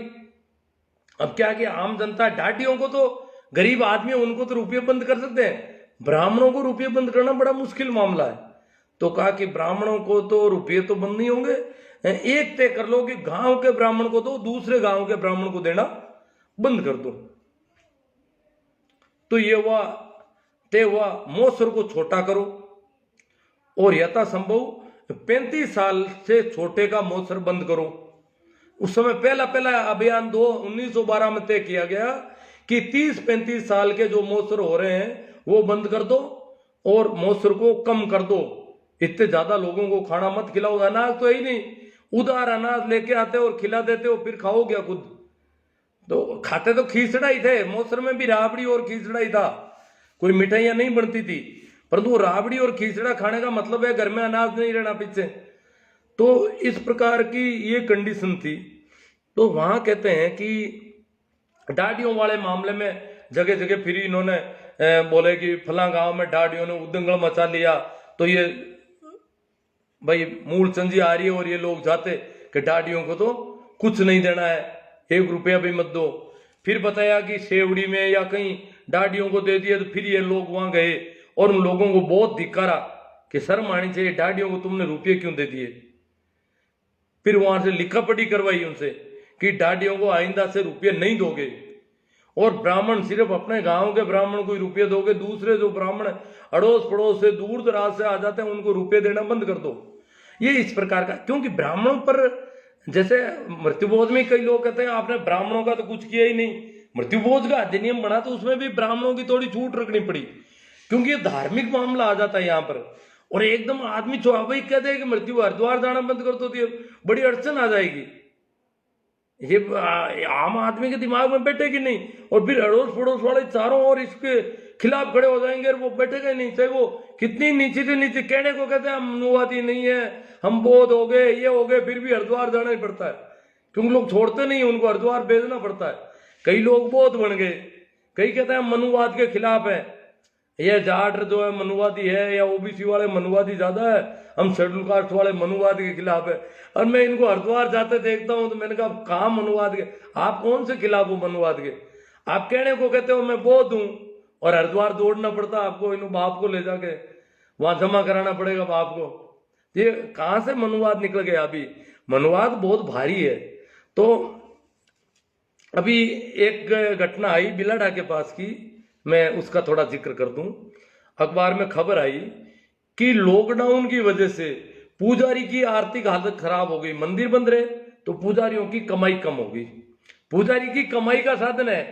अब क्या कि आम जनता डाटियों को तो, गरीब आदमी उनको तो रुपये बंद कर सकते हैं, ब्राह्मणों को रुपये बंद करना बड़ा मुश्किल मामला है। तो कहा कि ब्राह्मणों को तो रुपये तो बंद नहीं होंगे, एक तय कर लो कि गांव के ब्राह्मण को दो, दूसरे गांव के ब्राह्मण को देना बंद कर दो। तो ये हुआ तय हुआ, मोसर को छोटा करो और यथासंभव 35 साल से छोटे का मोसर बंद करो। उस समय पहला अभियान 1912 में तय किया गया कि 30-35 साल के जो मोसर हो रहे हैं वो बंद कर दो और मोसर को कम कर दो। इतने ज्यादा लोगों को खाना मत खिलाओ, अनाज तो है ही नहीं, उधार अनाज लेके आते और खिला देते हो, फिर खाओ क्या खुद? तो खाते तो खींचड़ा ही थे, मोसर में भी राबड़ी और खींचड़ा ही था, कोई मिठाइयां नहीं बनती थी, परंतु वो राबड़ी और खींचड़ा खाने का मतलब है घर में अनाज नहीं रहना पीछे। तो इस प्रकार की ये कंडीशन थी। तो वहां कहते हैं कि डाडियों वाले मामले में जगह जगह फिर इन्होंने बोले कि फला गांव में डाडियों ने उद्दंगल मचा लिया, तो ये भाई मूल चंदी आ रही है और ये लोग जाते कि डाडियों को तो कुछ नहीं देना है, 1 रुपया भी मत दो। फिर बताया कि शेवड़ी में या कहीं डाडियों को दे दिया, तो फिर ये लोग वहां गए और उन लोगों को बहुत धिक्कारा कि शर्म आनी चाहिए, डाडियों को तुमने रुपये क्यों दे दिए। फिर वहां से लिखा पढ़ी करवाई उनसे कि डाडियों को आइंदा से रुपये नहीं दोगे, और ब्राह्मण सिर्फ अपने गांव के ब्राह्मण को ही रुपये दोगे, दूसरे जो ब्राह्मण अड़ोस पड़ोस से दूर दराज से आ जाते हैं उनको रुपये देना बंद कर दो। ये इस प्रकार का, क्योंकि ब्राह्मणों पर जैसे मृत्युभोज में कई लोग कहते हैं आपने ब्राह्मणों का तो कुछ किया ही नहीं, मृत्युभोज का अधिनियम बना तो उसमें भी ब्राह्मणों की थोड़ी छूट रखनी पड़ी, क्योंकि ये धार्मिक मामला आ जाता है यहाँ पर। और एकदम आदमी भाई कहते हैं कि मृत्यु हरिद्वार जाना बंद कर दो तो बड़ी अड़चन आ जाएगी, ये आम आदमी के दिमाग में बैठेगी नहीं, और फिर अड़ोस पड़ोस वाले चारों ओर इसके खिलाफ खड़े हो जाएंगे और वो बैठेगा ही नहीं, चाहे वो कितनी नीचे से नीचे कहने को कहते हैं हम मनुवादी नहीं है, हम बौद्ध हो गए, ये हो गए, फिर भी हरिद्वार जाना ही पड़ता है, क्योंकि लोग छोड़ते नहीं, उनको हरिद्वार भेजना पड़ता है। कई लोग बौद्ध बन गए, कई कहते हैं हम मनुवाद के खिलाफ है, ये जाट जो है मनुवादी है या ओबीसी वाले मनुवादी ज्यादा है, हम शेड्यूल कास्ट वाले मनुवाद के खिलाफ है। और मैं इनको हरिद्वार जाते देखता हूं तो मैंने कहा कहाँ मनुवाद के, आप कौन से खिलाफ हो मनुवाद के? आप कहने को कहते हो मैं बौद्ध हूं और हरिद्वार दौड़ना पड़ता आपको, इन बाप को ले जाके वहां जमा कराना पड़ेगा बाप को। ये कहां से मनुवाद निकल गया? अभी मनुवाद बहुत भारी है। तो अभी एक घटना आई बिलाडा के पास की, मैं उसका थोड़ा जिक्र कर दूं। अखबार में खबर आई कि लॉकडाउन की वजह से पुजारी की आर्थिक हालत खराब हो गई, मंदिर बंद रहे तो पुजारियों की कमाई कम हो गई। पुजारी की कमाई का साधन है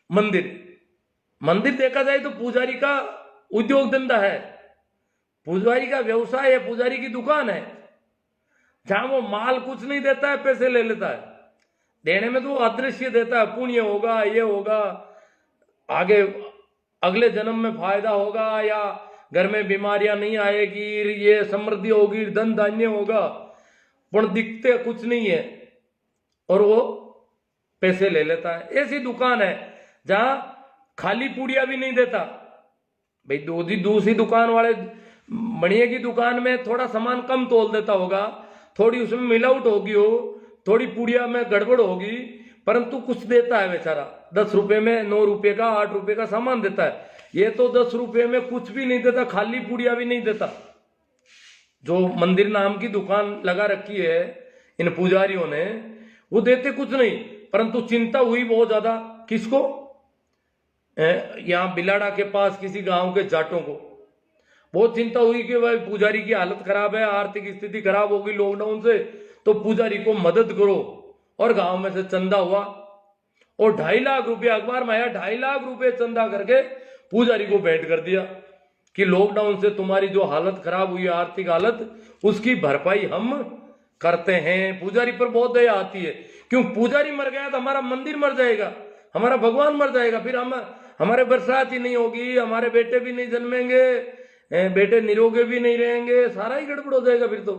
मंदिर, मंदिर देखा जाए तो पुजारी का उद्योग धंधा है, पुजारी का व्यवसाय है, पुजारी की दुकान है, जहां वो माल कुछ नहीं देता है, पैसे ले लेता है, देने में तो अदृश्य देता है, पुण्य होगा, ये होगा, आगे अगले जन्म में फायदा होगा, या घर में बीमारियां नहीं आएगी, ये समृद्धि होगी, धन धान्य होगा, पर दिखते कुछ नहीं है और वो पैसे ले लेता है। ऐसी दुकान है जहां खाली पूड़िया भी नहीं देता भाई। दूसरी दुकान वाले बढ़िया की दुकान में थोड़ा सामान कम तोल देता होगा, थोड़ी उसमें मिलावट होगी, हो थोड़ी पूड़िया में गड़बड़ होगी, परंतु कुछ देता है बेचारा, 10 रुपए में 9 रुपए का 8 रुपए का सामान देता है। ये तो 10 रुपए में कुछ भी नहीं देता, खाली पूड़िया भी नहीं देता। जो मंदिर नाम की दुकान लगा रखी है इन पुजारियों ने, वो देते कुछ नहीं, परंतु चिंता हुई बहुत ज्यादा। किसको? यहाँ बिलाडा के पास किसी गांव के जाटों को बहुत चिंता हुई कि भाई पुजारी की हालत खराब है, आर्थिक स्थिति खराब होगी लॉकडाउन से, तो पुजारी को मदद करो। और गांव में से चंदा हुआ और 2.5 लाख रुपया, अखबार में आया, 2.5 लाख रुपए चंदा करके पुजारी को भेंट कर दिया कि लॉकडाउन से तुम्हारी जो हालत खराब हुई है, आर्थिक हालत, उसकी भरपाई हम करते हैं। पुजारी पर बहुत दया आती है, क्यों? पुजारी मर गया तो हमारा मंदिर मर जाएगा, हमारा भगवान मर जाएगा, फिर हम हमारे बरसात ही नहीं होगी, हमारे बेटे भी नहीं जन्मेंगे, बेटे निरोगे भी नहीं रहेंगे, सारा ही गड़बड़ हो जाएगा फिर तो।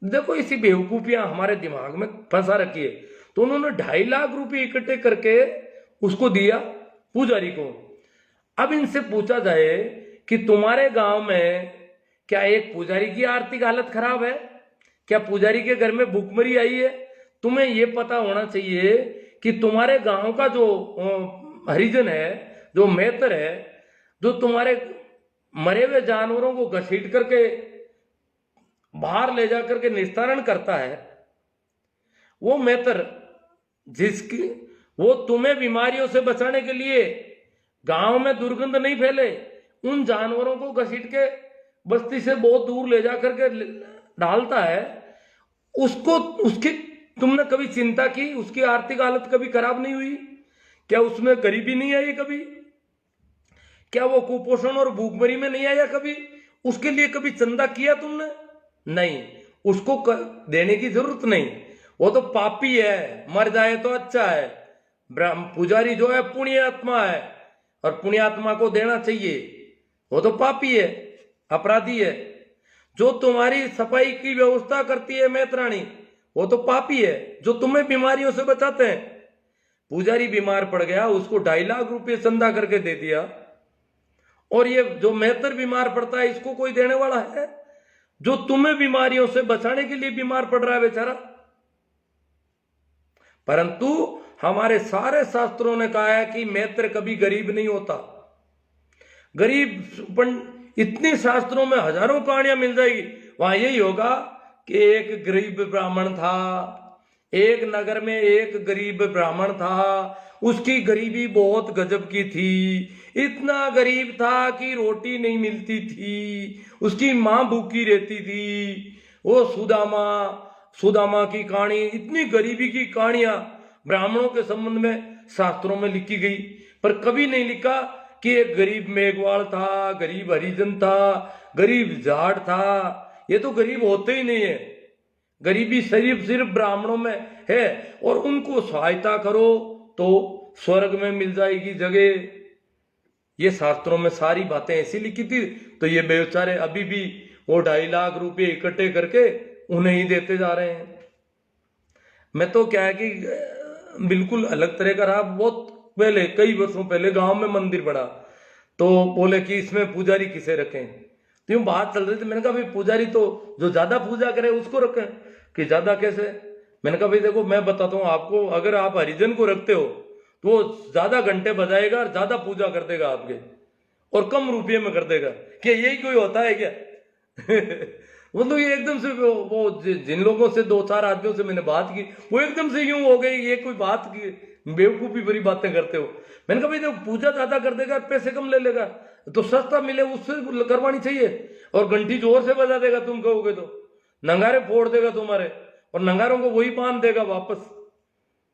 देखो इसी बेवकूफियां हमारे दिमाग में फंसा रखी है। तो उन्होंने 2.5 लाख रुपए इकट्ठे करके उसको दिया पुजारी को। अब इनसे पूछा जाए कि तुम्हारे गांव में क्या एक पुजारी की आर्थिक हालत खराब है? क्या पुजारी के घर में भूखमरी आई है? तुम्हें ये पता होना चाहिए कि तुम्हारे गांव का जो हरिजन है, जो मेहतर है, जो तुम्हारे मरे हुए जानवरों को घसीट करके बाहर ले जा करके निस्तारण करता है, वो मेहतर जिसकी वो तुम्हें बीमारियों से बचाने के लिए गांव में दुर्गंध नहीं फैले, उन जानवरों को घसीट के बस्ती से बहुत दूर ले जा करके डालता है, उसको उसकी तुमने कभी चिंता की? उसकी आर्थिक हालत कभी खराब नहीं हुई? क्या उसमें गरीबी नहीं आई कभी? क्या वो कुपोषण और भूखमरी में नहीं आया कभी? उसके लिए कभी चंदा किया तुमने? नहीं, उसको देने की जरूरत नहीं। वो तो पापी है, मर जाए तो अच्छा है। पुजारी जो है पुण्य आत्मा है और पुण्य आत्मा को देना चाहिए। वो तो पापी है, अपराधी है। जो तुम्हारी सफाई की व्यवस्था करती है मेहतरानी, वो तो पापी है, जो तुम्हें बीमारियों से बचाते हैं। पुजारी बीमार पड़ गया, उसको 2.5 लाख रुपए चंदा करके दे दिया, और ये जो मेहतर बीमार पड़ता है इसको कोई देने वाला है? जो तुम्हें बीमारियों से बचाने के लिए बीमार पड़ रहा है बेचारा। परंतु हमारे सारे शास्त्रों ने कहा है कि मेहतर कभी गरीब नहीं होता। गरीब इतनी शास्त्रों में हजारों कहानियां मिल जाएगी, वहां यही होगा कि एक गरीब ब्राह्मण था, एक नगर में एक गरीब ब्राह्मण था, उसकी गरीबी बहुत गजब की थी। इतना गरीब था कि रोटी नहीं मिलती थी, उसकी मां भूखी रहती थी। वो सुदामा की कहानी, इतनी गरीबी की कहानियां ब्राह्मणों के संबंध में शास्त्रों में लिखी गई, पर कभी नहीं लिखा कि एक गरीब मेघवाल था, गरीब हरिजन था, गरीब जाट था। ये तो गरीब होते ही नहीं है। गरीबी सिर्फ ब्राह्मणों में है, और उनको सहायता करो तो स्वर्ग में मिल जाएगी जगह। ये शास्त्रों में सारी बातें ऐसी लिखी थी, तो ये बेचारे अभी भी वो 2.5 लाख रुपए इकट्ठे करके उन्हें ही देते जा रहे हैं। मैं तो क्या है कि बिल्कुल अलग तरह का रहा। बहुत पहले, कई वर्षों पहले गांव में मंदिर बना, तो बोले कि इसमें पुजारी किसे रखें, तो यूं बात चल रही थी। मैंने कहा भाई पुजारी तो जो ज्यादा पूजा करे उसको रखें। कि ज्यादा कैसे? मैंने कहा भाई देखो मैं बताता हूँ आपको, अगर आप हरिजन को रखते हो तो वो ज्यादा घंटे बजाएगा और ज्यादा पूजा कर देगा आपके, और कम रुपये में कर देगा। क्या यही कोई होता है क्या? मतलब ये एकदम से वो जिन लोगों से 2-4 आदमियों से मैंने बात की, वो एकदम से यूं हो गई, ये कोई बात की बेवकूफी भरी बातें करते हो। मैंने कहा भाई देखो पूजा ज्यादा कर देगा, पैसे कम ले लेगा, तो सस्ता मिले उससे करवानी चाहिए। और घंटी जोर से बजा देगा तुम कहोगे तो, नंगारे फोड़ देगा तुम्हारे, और नंगारों को वही बांध देगा वापस।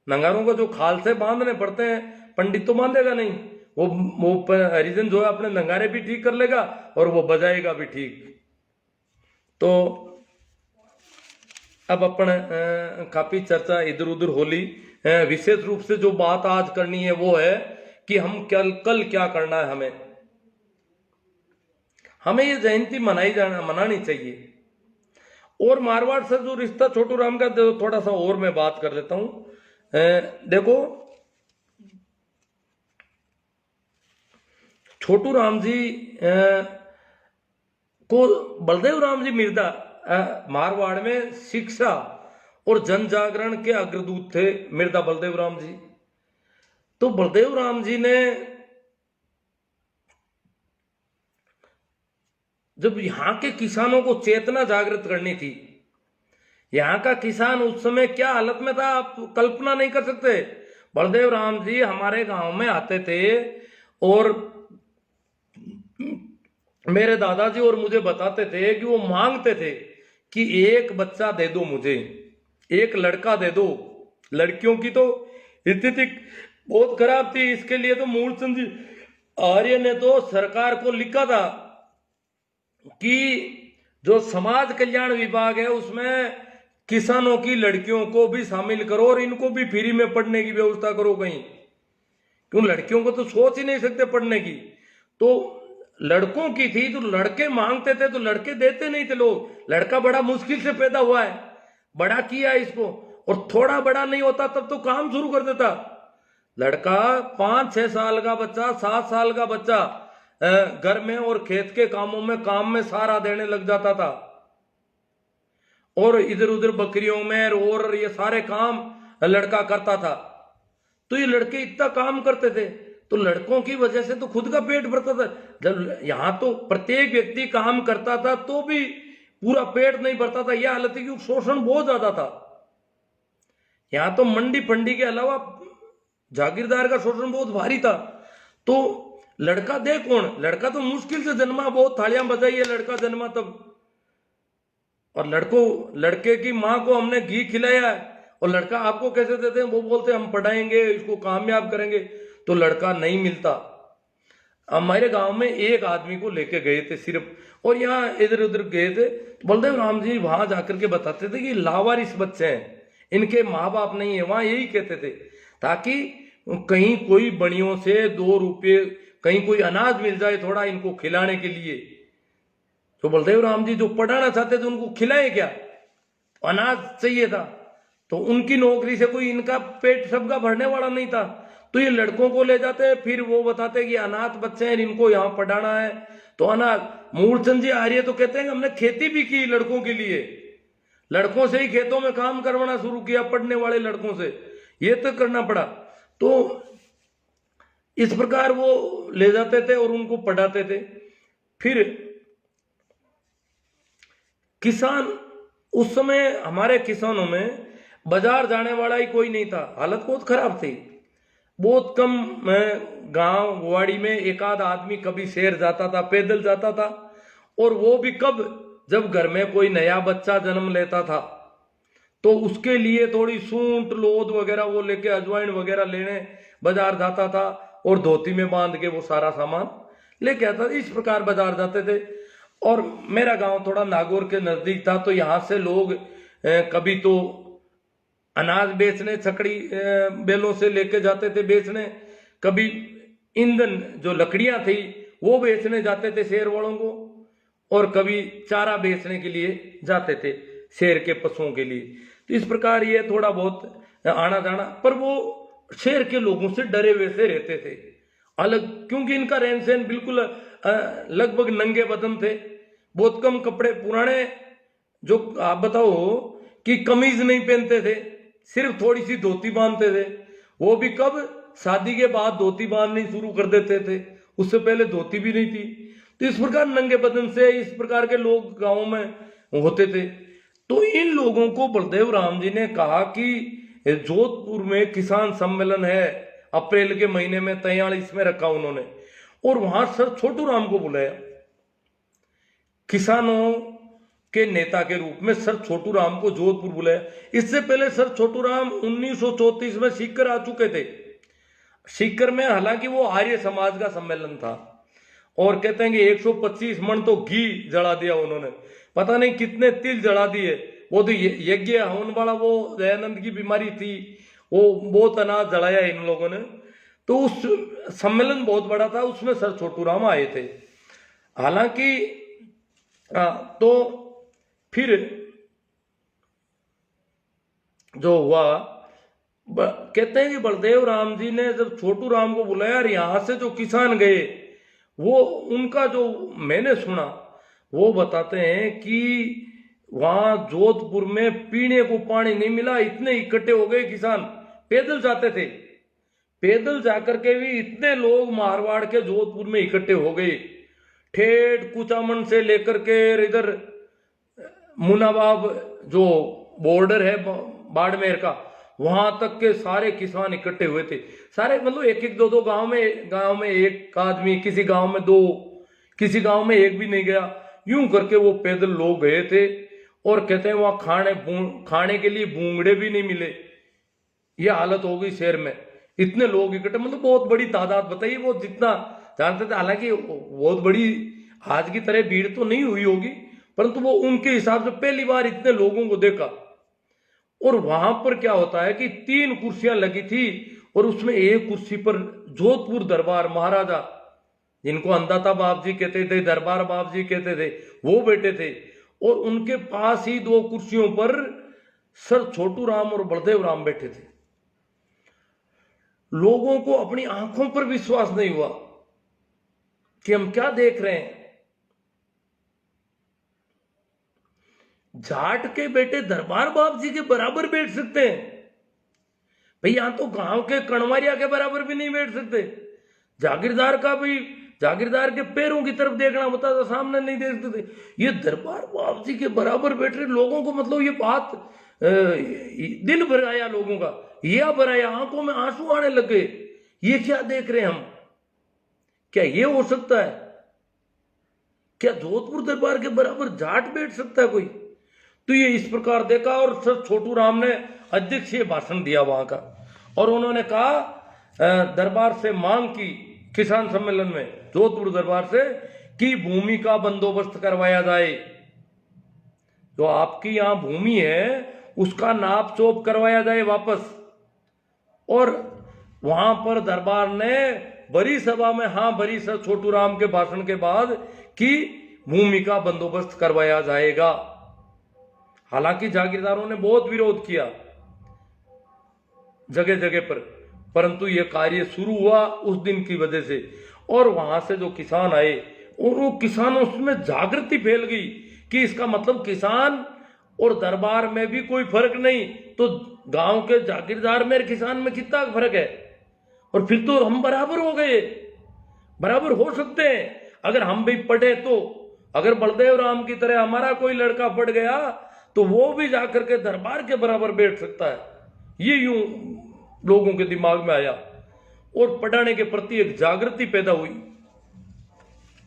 नंगारों को जो खाल से बांधने पड़ते हैं, पंडित तो बांधेगा नहीं। वो हरिजन जो है अपने नंगारे भी ठीक कर लेगा और वो बजाएगा भी ठीक। तो अब अपन काफी चर्चा इधर उधर होली। विशेष रूप से जो बात आज करनी है वो है कि हम कल क्या करना है। हमें ये जयंती मनानी चाहिए। और मारवाड़ से जो रिश्ता छोटू राम का, थोड़ा सा और मैं बात कर लेता हूं। देखो छोटू राम जी को बलदेव राम जी मिर्दा मारवाड़ में शिक्षा और जन जागरण के अग्रदूत थे, मिर्दा बलदेव राम जी। तो बलदेव राम जी ने जब यहाँ के किसानों को चेतना जागृत करनी थी, यहाँ का किसान उस समय क्या हालत में था आप कल्पना नहीं कर सकते। बलदेव राम जी हमारे गांव में आते थे और मेरे दादाजी और मुझे बताते थे कि वो मांगते थे कि एक बच्चा दे दो मुझे, एक लड़का दे दो। लड़कियों की तो स्थिति बहुत खराब थी। इसके लिए तो मूलचंद जी आर्य ने तो सरकार को लिखा था कि जो समाज कल्याण विभाग है उसमें किसानों की लड़कियों को भी शामिल करो और इनको भी फ्री में पढ़ने की व्यवस्था करो कहीं। क्यों, लड़कियों को तो सोच ही नहीं सकते पढ़ने की। तो लड़कों की थी, तो लड़के मांगते थे तो लड़के देते नहीं थे लोग। लड़का बड़ा मुश्किल से पैदा हुआ है, बड़ा किया इसको, और थोड़ा बड़ा नहीं होता तब तो काम शुरू कर देता। लड़का 5-6 साल का बच्चा, 7 साल का बच्चा घर में और खेत के काम में सहारा देने लग जाता था, और इधर उधर बकरियों में और ये सारे काम लड़का करता था। तो ये लड़के इतना काम करते थे, तो लड़कों की वजह से तो खुद का पेट भरता था। जब यहां तो प्रत्येक व्यक्ति काम करता था तो भी पूरा पेट नहीं भरता था। यह हालत है कि शोषण बहुत ज्यादा था। यहां तो मंडी फंडी के अलावा जागीरदार का शोषण बहुत भारी था। तो लड़का दे कौन? लड़का तो मुश्किल से जन्मा, बहुत थालियां बजाई है लड़का जन्मा तब। और लड़के की माँ को हमने घी खिलाया है, और लड़का आपको कैसे देते हैं? वो बोलते हैं हम पढ़ाएंगे, इसको कामयाब करेंगे, तो लड़का नहीं मिलता। हमारे गांव में एक आदमी को लेके गए थे सिर्फ, और यहाँ इधर उधर गए थे, तो बलदेव राम जी वहां जाकर के बताते थे कि लावारिस बच्चे हैं, इनके माँ बाप नहीं है। वहां यही कहते थे ताकि कहीं कोई बड़ियों से 2 रुपये, कहीं कोई अनाज मिल जाए थोड़ा इनको खिलाने के लिए। तो बलदेव राम जी जो पढ़ाना चाहते थे उनको खिलाए क्या? अनाज चाहिए था। तो उनकी नौकरी से कोई इनका पेट सबका भरने वाला नहीं था। तो ये लड़कों को ले जाते, फिर वो बताते कि अनाथ बच्चे हैं, इनको यहाँ पढ़ाना है। तो अनाथ मूलचंद जी आर्य तो कहते हैं हमने खेती भी की लड़कों के लिए, लड़कों से ही खेतों में काम करवाना शुरू किया, पढ़ने वाले लड़कों से ये तो करना पड़ा। तो इस प्रकार वो ले जाते थे और उनको पढ़ाते थे। फिर किसान, उस समय हमारे किसानों में बाजार जाने वाला ही कोई नहीं था, हालत बहुत खराब थी। बहुत कम गांव गुवाड़ी में एक आध आदमी कभी शहर जाता था, पैदल जाता था, और वो भी कब? जब घर में कोई नया बच्चा जन्म लेता था तो उसके लिए थोड़ी सूंठ लोद वगैरह वो लेके, अजवाइन वगैरह लेने बाजार जाता था, और धोती में बांध के वो सारा सामान लेके आता था। इस प्रकार बाजार जाते थे। और मेरा गांव थोड़ा नागौर के नजदीक था, तो यहाँ से लोग कभी तो अनाज बेचने छकड़ी बैलों से लेके जाते थे बेचने, कभी ईंधन जो लकड़ियां थी वो बेचने जाते थे शहर वालों को, और कभी चारा बेचने के लिए जाते थे शहर के पशुओं के लिए। तो इस प्रकार ये थोड़ा बहुत आना जाना, पर वो शहर के लोगों से डरे हुए से रहते थे अलग, क्योंकि इनका रहन सहन बिल्कुल लगभग नंगे बदन थे, बहुत कम कपड़े, पुराने जो आप बताओ कि कमीज नहीं पहनते थे, सिर्फ थोड़ी सी धोती बांधते थे। वो भी कब? शादी के बाद धोती बांधनी शुरू कर देते थे, उससे पहले धोती भी नहीं थी। तो इस प्रकार नंगे बदन से इस प्रकार के लोग गांव में होते थे। तो इन लोगों को बलदेव राम जी ने कहा कि जोधपुर में किसान सम्मेलन है, अप्रैल के महीने में 43 में रखा उन्होंने, और वहां सर छोटू राम को बुलाया किसानों के नेता के रूप में। सर छोटू राम को जोधपुर बुलाया। इससे पहले सर छोटू राम 1934 में सीकर आ चुके थे। सीकर में हालांकि वो आर्य समाज का सम्मेलन था, और कहते हैं कि 125 मन तो घी जला दिया उन्होंने, पता नहीं कितने तिल जला दिए। वो तो यज्ञ हवन वाला वो दयानंद की बीमारी थी, वो बहुत अनाज जलाया इन लोगों ने। तो उस सम्मेलन बहुत बड़ा था, उसमें सर छोटू राम आए थे। हालांकि तो फिर जो हुआ, कहते हैं कि बलदेव राम जी ने जब छोटू राम को बुलाया, और यहां से जो किसान गए, वो उनका जो मैंने सुना वो बताते हैं कि वहां जोधपुर में पीने को पानी नहीं मिला, इतने इकट्ठे हो गए किसान, पैदल जाते थे, पैदल जाकर के भी इतने लोग मारवाड़ के जोधपुर में इकट्ठे हो गए। ठेठ कुचामन से लेकर के इधर मुनाबाब जो बॉर्डर है बाड़मेर का, वहां तक के सारे किसान इकट्ठे हुए थे। सारे मतलब एक एक दो दो गांव में एक आदमी, किसी गांव में 2, किसी गांव में 1 भी नहीं गया, यूं करके वो पैदल लोग गए थे। और कहते हैं वहां खाने के लिए बूंगड़े भी नहीं मिले। ये हालत हो गई शहर में, इतने लोग इकट्ठे, मतलब बहुत बड़ी तादाद बताइए वो जितना जानते थे। हालांकि बहुत बड़ी आज की तरह भीड़ तो नहीं हुई होगी, परंतु वो उनके हिसाब से पहली बार इतने लोगों को देखा। और वहां पर क्या होता है कि 3 कुर्सियां लगी थी, और उसमें एक कुर्सी पर जोधपुर दरबार महाराजा, जिनको अंदाता बाप जी कहते थे, दरबार बाप जी कहते थे, वो बैठे थे। और उनके पास ही 2 कुर्सियों पर सर छोटू राम और बलदेव राम बैठे थे। लोगों को अपनी आंखों पर विश्वास नहीं हुआ कि हम क्या देख रहे हैं। जाट के बेटे दरबार बाप जी के बराबर बैठ सकते हैं भाई, यहां तो गांव के कणवारिया के बराबर भी नहीं बैठ सकते। जागीरदार का भी, जागीरदार के पैरों की तरफ देखना होता था, सामने नहीं देखते थे। ये दरबार बाप जी के बराबर बैठ रहे लोगों को, मतलब ये बात दिल भर आया लोगों का, यह भर आया, आंखों में आंसू आने लगे। ये क्या देख रहे हैं हम? क्या ये हो सकता है? क्या जोधपुर दरबार के बराबर जाट बैठ सकता है कोई? तो ये इस प्रकार देखा, और सर छोटू राम ने अध्यक्षीय भाषण दिया वहां का, और उन्होंने कहा दरबार से मांग की किसान सम्मेलन में, जोधपुर दरबार से, कि भूमि का बंदोबस्त करवाया जाए। जो आपकी यहां भूमि है उसका नाप चोप करवाया जाए वापस। और वहां पर दरबार ने बड़ी सभा में, हाँ बड़ी सभा, छोटू राम के भाषण के बाद, कि भूमि का बंदोबस्त करवाया जाएगा। हालांकि जागीरदारों ने बहुत विरोध किया जगह जगह पर, परंतु यह कार्य शुरू हुआ उस दिन की वजह से। और वहां से जो किसान आए, और वो किसानों में जागृति फैल गई कि इसका मतलब किसान और दरबार में भी कोई फर्क नहीं, तो गांव के जागीरदार में किसान में कितना फर्क है, और फिर तो हम बराबर हो गए, बराबर हो सकते हैं अगर हम भी पढ़े तो। अगर बलदेव राम की तरह हमारा कोई लड़का पढ़ गया तो वो भी जाकर के दरबार के बराबर बैठ सकता है। ये यूं लोगों के दिमाग में आया, और पढ़ाने के प्रति एक जागृति पैदा हुई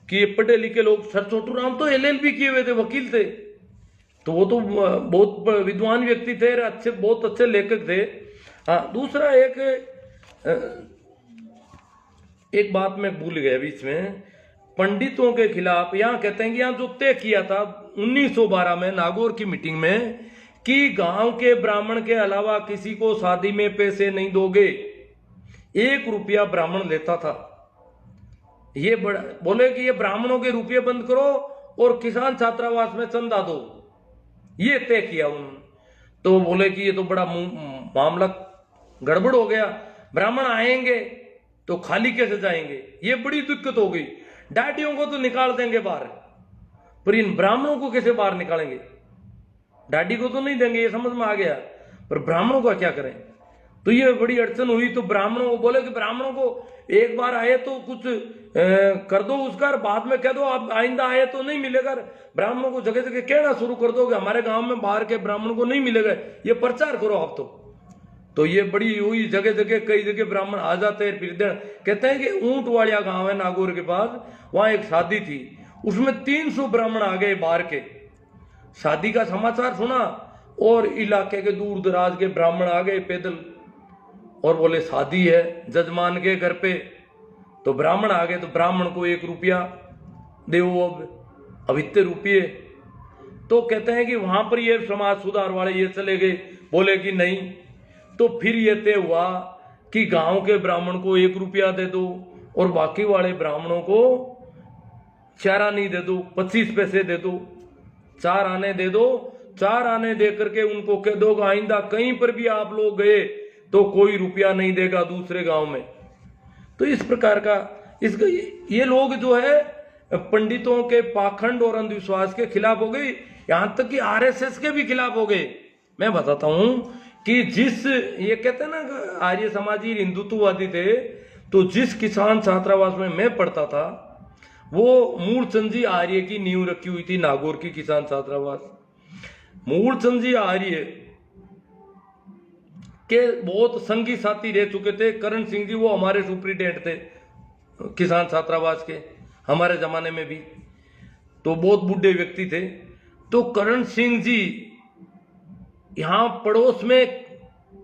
कि ये पढ़े लिखे लोग, सर छोटू राम तो LLB किए हुए थे, वकील थे, तो वो तो बहुत विद्वान व्यक्ति थे, अच्छे, बहुत अच्छे लेखक थे। हाँ, दूसरा एक बात मैं भूल गया बीच में, पंडितों के खिलाफ यहाँ कहते हैं कि यहाँ जो तय किया था 1912 में नागौर की मीटिंग में, कि गांव के ब्राह्मण के अलावा किसी को शादी में पैसे नहीं दोगे। 1 रुपया ब्राह्मण लेता था। ये बड़ा बोले कि ये ब्राह्मणों के रुपये बंद करो और किसान छात्रावास में चंदा दो, ये तय किया उन्होंने। तो बोले कि ये तो बड़ा मामला गड़बड़ हो गया, ब्राह्मण आएंगे तो खाली कैसे जाएंगे, ये बड़ी दिक्कत हो गई। डाटियों को तो निकाल देंगे बाहर, पर इन ब्राह्मणों को कैसे बाहर निकालेंगे? डाडी को तो नहीं देंगे, ये समझ में आ गया, पर ब्राह्मणों का क्या करें? तो ये बड़ी अड़चन हुई। तो ब्राह्मणों को बोले कि ब्राह्मणों को एक बार आए तो कुछ कर दो उसका, बाद में कह दो आप आइंदा आए तो नहीं मिलेगा। ब्राह्मणों को जगह जगह कहना शुरू कर दो कि हमारे गांव में बाहर के ब्राह्मणों को नहीं मिलेगा, ये प्रचार करो आप। तो ये बड़ी हुई, जगह जगह कई जगह ब्राह्मण आ जाते हैं। फिर कहते हैं कि ऊंट वालिया गांव है नागौर के पास, वहां एक शादी थी, उसमें 300 ब्राह्मण आ गए बाहर के। शादी का समाचार सुना और इलाके के दूर दराज के ब्राह्मण आ गए पैदल, और बोले शादी है जजमान के घर पे। तो ब्राह्मण आ गए, तो ब्राह्मण को 1 रुपया दो, अब इतने रुपये। तो कहते हैं कि वहां पर ये समाज सुधार वाले ये चले गए, बोले कि नहीं। तो फिर ये तय हुआ कि गांव के ब्राह्मण को 1 रुपया दे दो, और बाकी वाले ब्राह्मणों को 4 आने दे दो, 25 पैसे दे दो, 4 आने दे दो। 4 आने दे करके उनको कह दो आइंदा कहीं पर भी आप लोग गए तो कोई रुपया नहीं देगा दूसरे गांव में। तो इस प्रकार का ये लोग जो है पंडितों के पाखंड और अंधविश्वास के खिलाफ हो गए, यहां तक कि RSS के भी खिलाफ हो गए। मैं बताता हूं कि जिस, ये कहते हैं ना आर्य समाजी हिंदुत्ववादी थे, तो जिस किसान छात्रावास में मैं पढ़ता था वो मूलचंद जी आर्य की नींव रखी हुई थी, नागौर की किसान छात्रावास। मूलचंद जी आर्य के बहुत संगी साथी रह चुके थे। करण सिंह जी वो हमारे सुप्रिटेंडेंट थे किसान छात्रावास के, हमारे जमाने में भी, तो बहुत बूढ़े व्यक्ति थे। तो करण सिंह जी यहाँ पड़ोस में,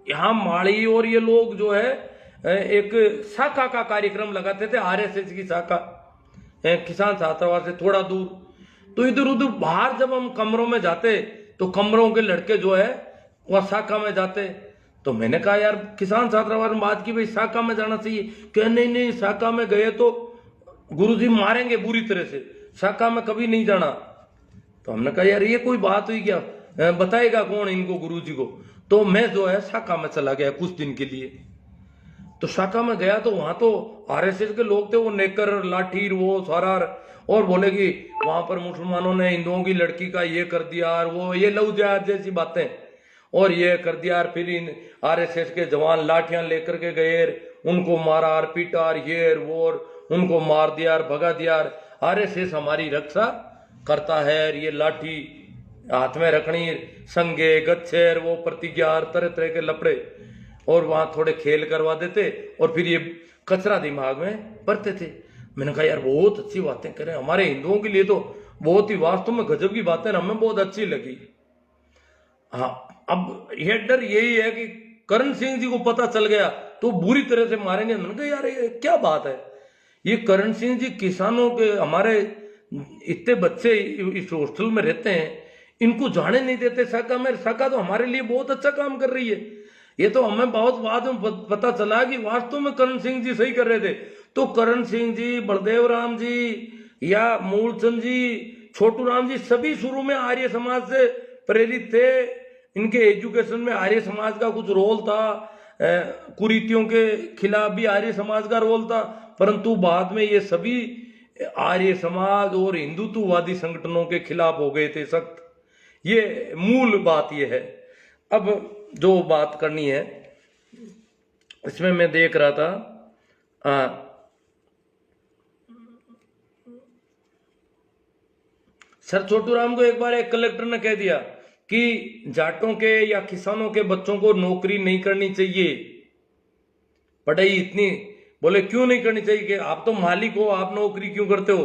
यहाँ माड़ी और ये लोग जो है एक शाखा का कार्यक्रम लगाते थे, RSS की शाखा किसान छात्रावास से थोड़ा दूर। तो इधर उधर बाहर जब हम कमरों में जाते तो कमरों के लड़के जो है वह शाखा में जाते। तो मैंने कहा यार किसान छात्रावास में बात की भाई शाखा में जाना चाहिए, क्या नहीं शाखा में गए तो गुरुजी मारेंगे बुरी तरह से, शाखा में कभी नहीं जाना। तो हमने कहा यार ये कोई बात हुई क्या, बताएगा कौन इनको गुरुजी को। तो मैं जो है शाखा में चला गया कुछ दिन के लिए। तो शाखा में गया तो वहां तो आरएसएस के लोग थे, वो नेकर लाठी वो सारा, और बोले कि वहां पर मुसलमानों ने हिंदुओं की लड़की का ये कर दिया, और वो ये लव जिहाद जैसी बातें और ये कर दिया। और फिर इन आरएसएस के जवान लाठियां लेकर के गए, उनको मारा और पीटा और ये वो, उनको मार दिया और भगा दिया। आरएसएस हमारी रक्षा करता है, और ये लाठी हाथ में रखनी, संगे गच्छे वो प्रतिज्ञा तरह तरह के लपड़े, और वहां थोड़े खेल करवा देते और फिर ये कचरा दिमाग में भरते थे। मैंने कहा यार बहुत अच्छी बातें करें, हमारे हिंदुओं के लिए तो बहुत ही वास्तव में गजब की बातें हमें बहुत अच्छी लगी। हाँ, अब ये डर यही है कि करण सिंह जी को पता चल गया तो बुरी तरह से मारेंगे। मैंने कहा यार ये क्या बात है, ये करण सिंह जी किसानों के, हमारे इतने बच्चे इस हॉस्टल में रहते हैं, इनको जाने नहीं देते शाखा में। शाखा तो हमारे लिए बहुत अच्छा काम कर रही है। ये तो हमें बहुत बाद में पता चला कि वास्तव में करण सिंह जी सही कर रहे थे। तो करण सिंह जी, बलदेव राम जी या मूलचंद जी, छोटू राम जी, सभी शुरू में आर्य समाज से प्रेरित थे। इनके एजुकेशन में आर्य समाज का कुछ रोल था, कुरीतियों के खिलाफ भी आर्य समाज का रोल था, परंतु बाद में ये सभी आर्य समाज और हिंदुत्ववादी संगठनों के खिलाफ हो गए थे सख्त। ये मूल बात ये है। अब जो बात करनी है इसमें मैं देख रहा था, सर छोटू राम को एक बार एक कलेक्टर ने कह दिया कि जाटों के या किसानों के बच्चों को नौकरी नहीं करनी चाहिए, पढ़ाई इतनी। बोले क्यों नहीं करनी चाहिए, कि आप तो मालिक हो, आप नौकरी क्यों करते हो?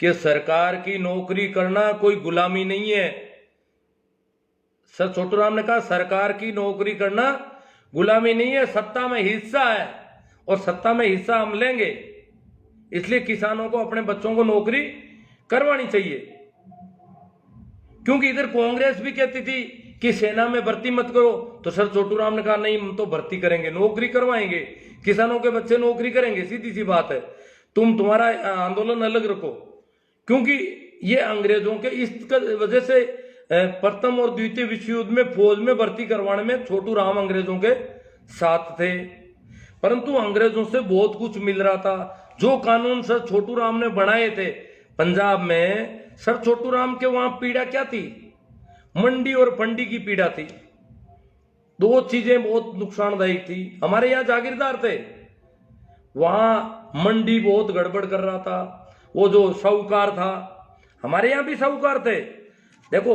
कि सरकार की नौकरी करना कोई गुलामी नहीं है। सर छोटू राम ने कहा सरकार की नौकरी करना गुलामी नहीं है, सत्ता में हिस्सा है, और सत्ता में हिस्सा हम लेंगे, इसलिए किसानों को अपने बच्चों को नौकरी करवानी चाहिए। क्योंकि इधर कांग्रेस भी कहती थी कि सेना में भर्ती मत करो, तो सर छोटू राम ने कहा नहीं, हम तो भर्ती करेंगे, नौकरी करवाएंगे, किसानों के बच्चे नौकरी करेंगे, सीधी सी बात है। तुम्हारा आंदोलन अलग रखो। क्योंकि ये अंग्रेजों के इस वजह से प्रथम और द्वितीय विश्व युद्ध में फौज में भर्ती करवाने में छोटू राम अंग्रेजों के साथ थे, परंतु अंग्रेजों से बहुत कुछ मिल रहा था। जो कानून सर छोटू राम ने बनाए थे पंजाब में, सर छोटू राम के वहां पीड़ा क्या थी? मंडी और फंडी की पीड़ा थी। दो चीजें बहुत नुकसानदायक थी। हमारे यहाँ जागीरदार थे, वहां मंडी बहुत गड़बड़ कर रहा था। वो जो साहूकार था, हमारे यहाँ भी साहूकार थे, देखो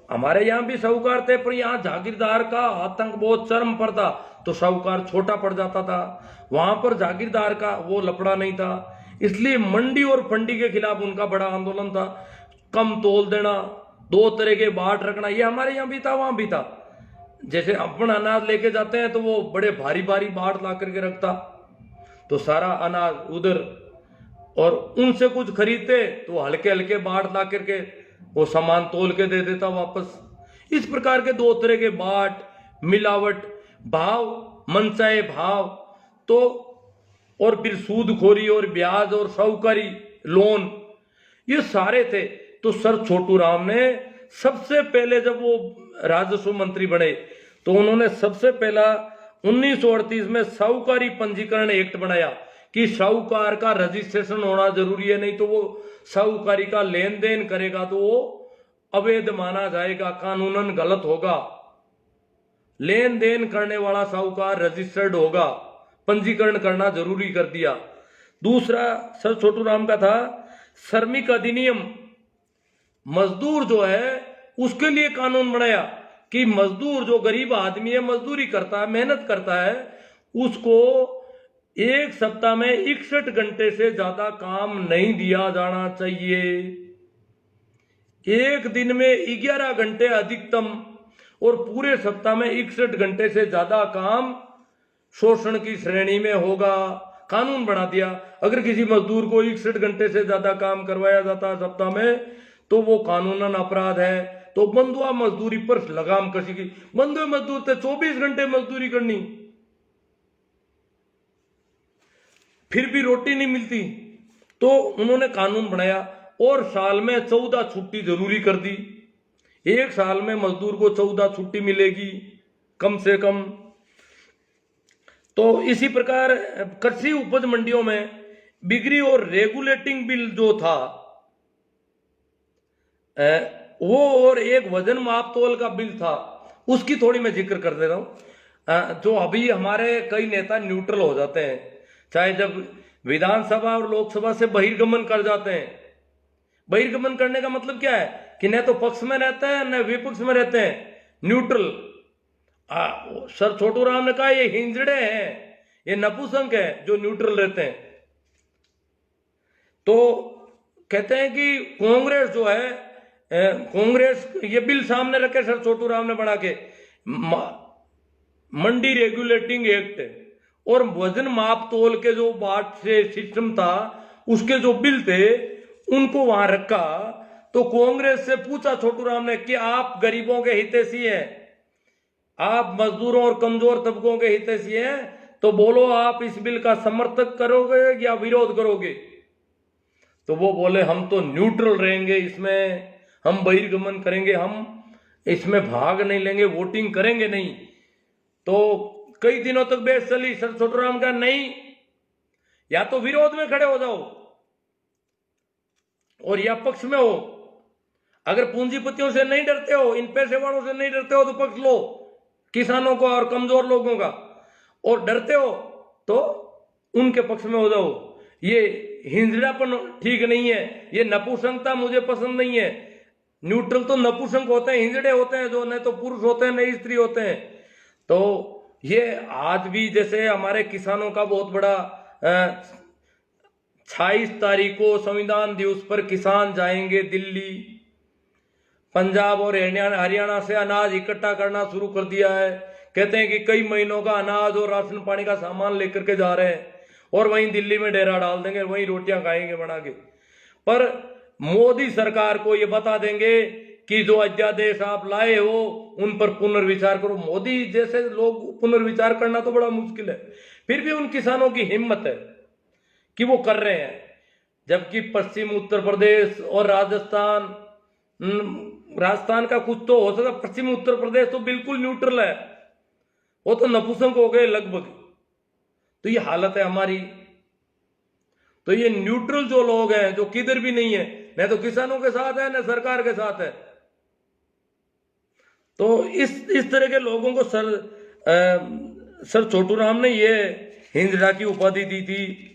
हमारे यहाँ भी साहूकार थे, पर यहाँ जागीरदार का आतंक बहुत चरम पर था, तो साहूकार छोटा पड़ जाता था। वहां पर जागीरदार का वो लफड़ा नहीं था, इसलिए मंडी और फंडी के खिलाफ उनका बड़ा आंदोलन था। कम तोल देना, दो तरह के बाट रखना, ये हमारे यहाँ भी था, वहां भी था। जैसे अपन अनाज लेके जाते हैं तो वो बड़े भारी भारी बाट ला करके रखता, तो सारा अनाज उधर, और उनसे कुछ खरीदते तो हल्के हल्के बाट ला करके वो सामान तोल के दे देता वापस। इस प्रकार के दो तरह के बाट, मिलावट, भाव, मनचाहे भाव, तो और फिर सूदखोरी और ब्याज और साहूकारी लोन, ये सारे थे। तो सर छोटू राम ने सबसे पहले जब वो राजस्व मंत्री बने तो उन्होंने सबसे पहला 1938 में साहूकारी पंजीकरण एक्ट बनाया कि साहूकार का रजिस्ट्रेशन होना जरूरी है, नहीं तो वो साहूकारी का लेन देन करेगा तो वो अवैध माना जाएगा, कानूनन गलत होगा। लेन देन करने वाला साहूकार रजिस्टर्ड होगा, पंजीकरण करना जरूरी कर दिया। दूसरा सर छोटू राम का था श्रमिक अधिनियम, मजदूर जो है उसके लिए कानून बनाया कि मजदूर जो गरीब आदमी है, मजदूरी करता है, मेहनत करता है, उसको एक सप्ताह में 61 घंटे से ज्यादा काम नहीं दिया जाना चाहिए। एक दिन में 11 घंटे अधिकतम, और पूरे सप्ताह में 61 घंटे से ज्यादा काम शोषण की श्रेणी में होगा। कानून बना दिया, अगर किसी मजदूर को 61 घंटे से ज्यादा काम करवाया जाता है सप्ताह में तो वो कानूनन अपराध है। तो बंधुआ मजदूरी पर लगाम कसी। बंधुए मजदूर थे, 24 घंटे मजदूरी करनी, फिर भी रोटी नहीं मिलती, तो उन्होंने कानून बनाया और साल में 14 छुट्टी जरूरी कर दी। एक साल में मजदूर को 14 छुट्टी मिलेगी कम से कम। तो इसी प्रकार कृषि उपज मंडियों में बिक्री और रेगुलेटिंग बिल जो था वो, और एक वजन माप तोल का बिल था, उसकी थोड़ी मैं जिक्र कर दे रहा हूं। जो अभी हमारे कई नेता न्यूट्रल हो जाते हैं, चाहे जब विधानसभा और लोकसभा से बहिर्गमन कर जाते हैं। बहिर्गमन करने का मतलब क्या है कि न तो पक्ष में रहते हैं न विपक्ष में रहते हैं, न्यूट्रल। सर छोटू राम ने कहा ये हिंजड़े हैं, ये नपुंसक है जो न्यूट्रल रहते हैं। तो कहते हैं कि कांग्रेस जो है, कांग्रेस ये बिल सामने रखे सर छोटू राम ने बना के, मंडी रेगुलेटिंग एक्ट और वजन माप तोल के जो बाट से सिस्टम था उसके जो बिल थे उनको वहां रखा। तो कांग्रेस से पूछा छोटू राम ने कि आप गरीबों के हितैषी हैं, आप मजदूरों और कमजोर तबकों के हितैषी हैं, तो बोलो आप इस बिल का समर्थन करोगे या विरोध करोगे। तो वो बोले हम तो न्यूट्रल रहेंगे, इसमें हम बहिर्गमन करेंगे, हम इसमें भाग नहीं लेंगे, वोटिंग करेंगे नहीं। तो कई दिनों तक बहस चली। सर छोटू राम का नहीं, या तो विरोध में खड़े हो जाओ और या पक्ष में हो। अगर पूंजीपतियों से नहीं डरते हो, इन पैसे वालों से नहीं डरते हो तो पक्ष लो, किसानों को और कमजोर लोगों का, और डरते हो तो उनके पक्ष में हो जाओ। ये हिंजड़ापन ठीक नहीं है, ये नपुंसकता मुझे पसंद नहीं है। न्यूट्रल तो नपुंसक होते हैं, हिंजड़े होते हैं जो न तो पुरुष होते हैं न स्त्री होते हैं। तो ये आज भी जैसे हमारे किसानों का बहुत बड़ा 28 तारीख को संविधान दिवस पर किसान जाएंगे दिल्ली, पंजाब और हरियाणा से अनाज इकट्ठा करना शुरू कर दिया है। कहते हैं कि कई महीनों का अनाज और राशन पानी का सामान लेकर के जा रहे हैं और वहीं दिल्ली में डेरा डाल देंगे, वहीं रोटियां खाएंगे बना के। पर मोदी सरकार को ये बता देंगे कि जो अध्यादेश आप लाए हो उन पर पुनर्विचार करो। मोदी जैसे लोग पुनर्विचार करना तो बड़ा मुश्किल है, फिर भी उन किसानों की हिम्मत है कि वो कर रहे हैं। जबकि पश्चिम उत्तर प्रदेश और राजस्थान का कुछ तो हो सकता, पश्चिम उत्तर प्रदेश तो बिल्कुल न्यूट्रल है, वो तो नपुंसक हो गए लगभग। तो ये हालत है हमारी। तो ये न्यूट्रल जो लोग हैं, जो किधर भी नहीं है, न तो किसानों के साथ है न सरकार के साथ है, तो इस तरह के लोगों को सर छोटू राम ने ये हिंजड़ा की उपाधि दी थी।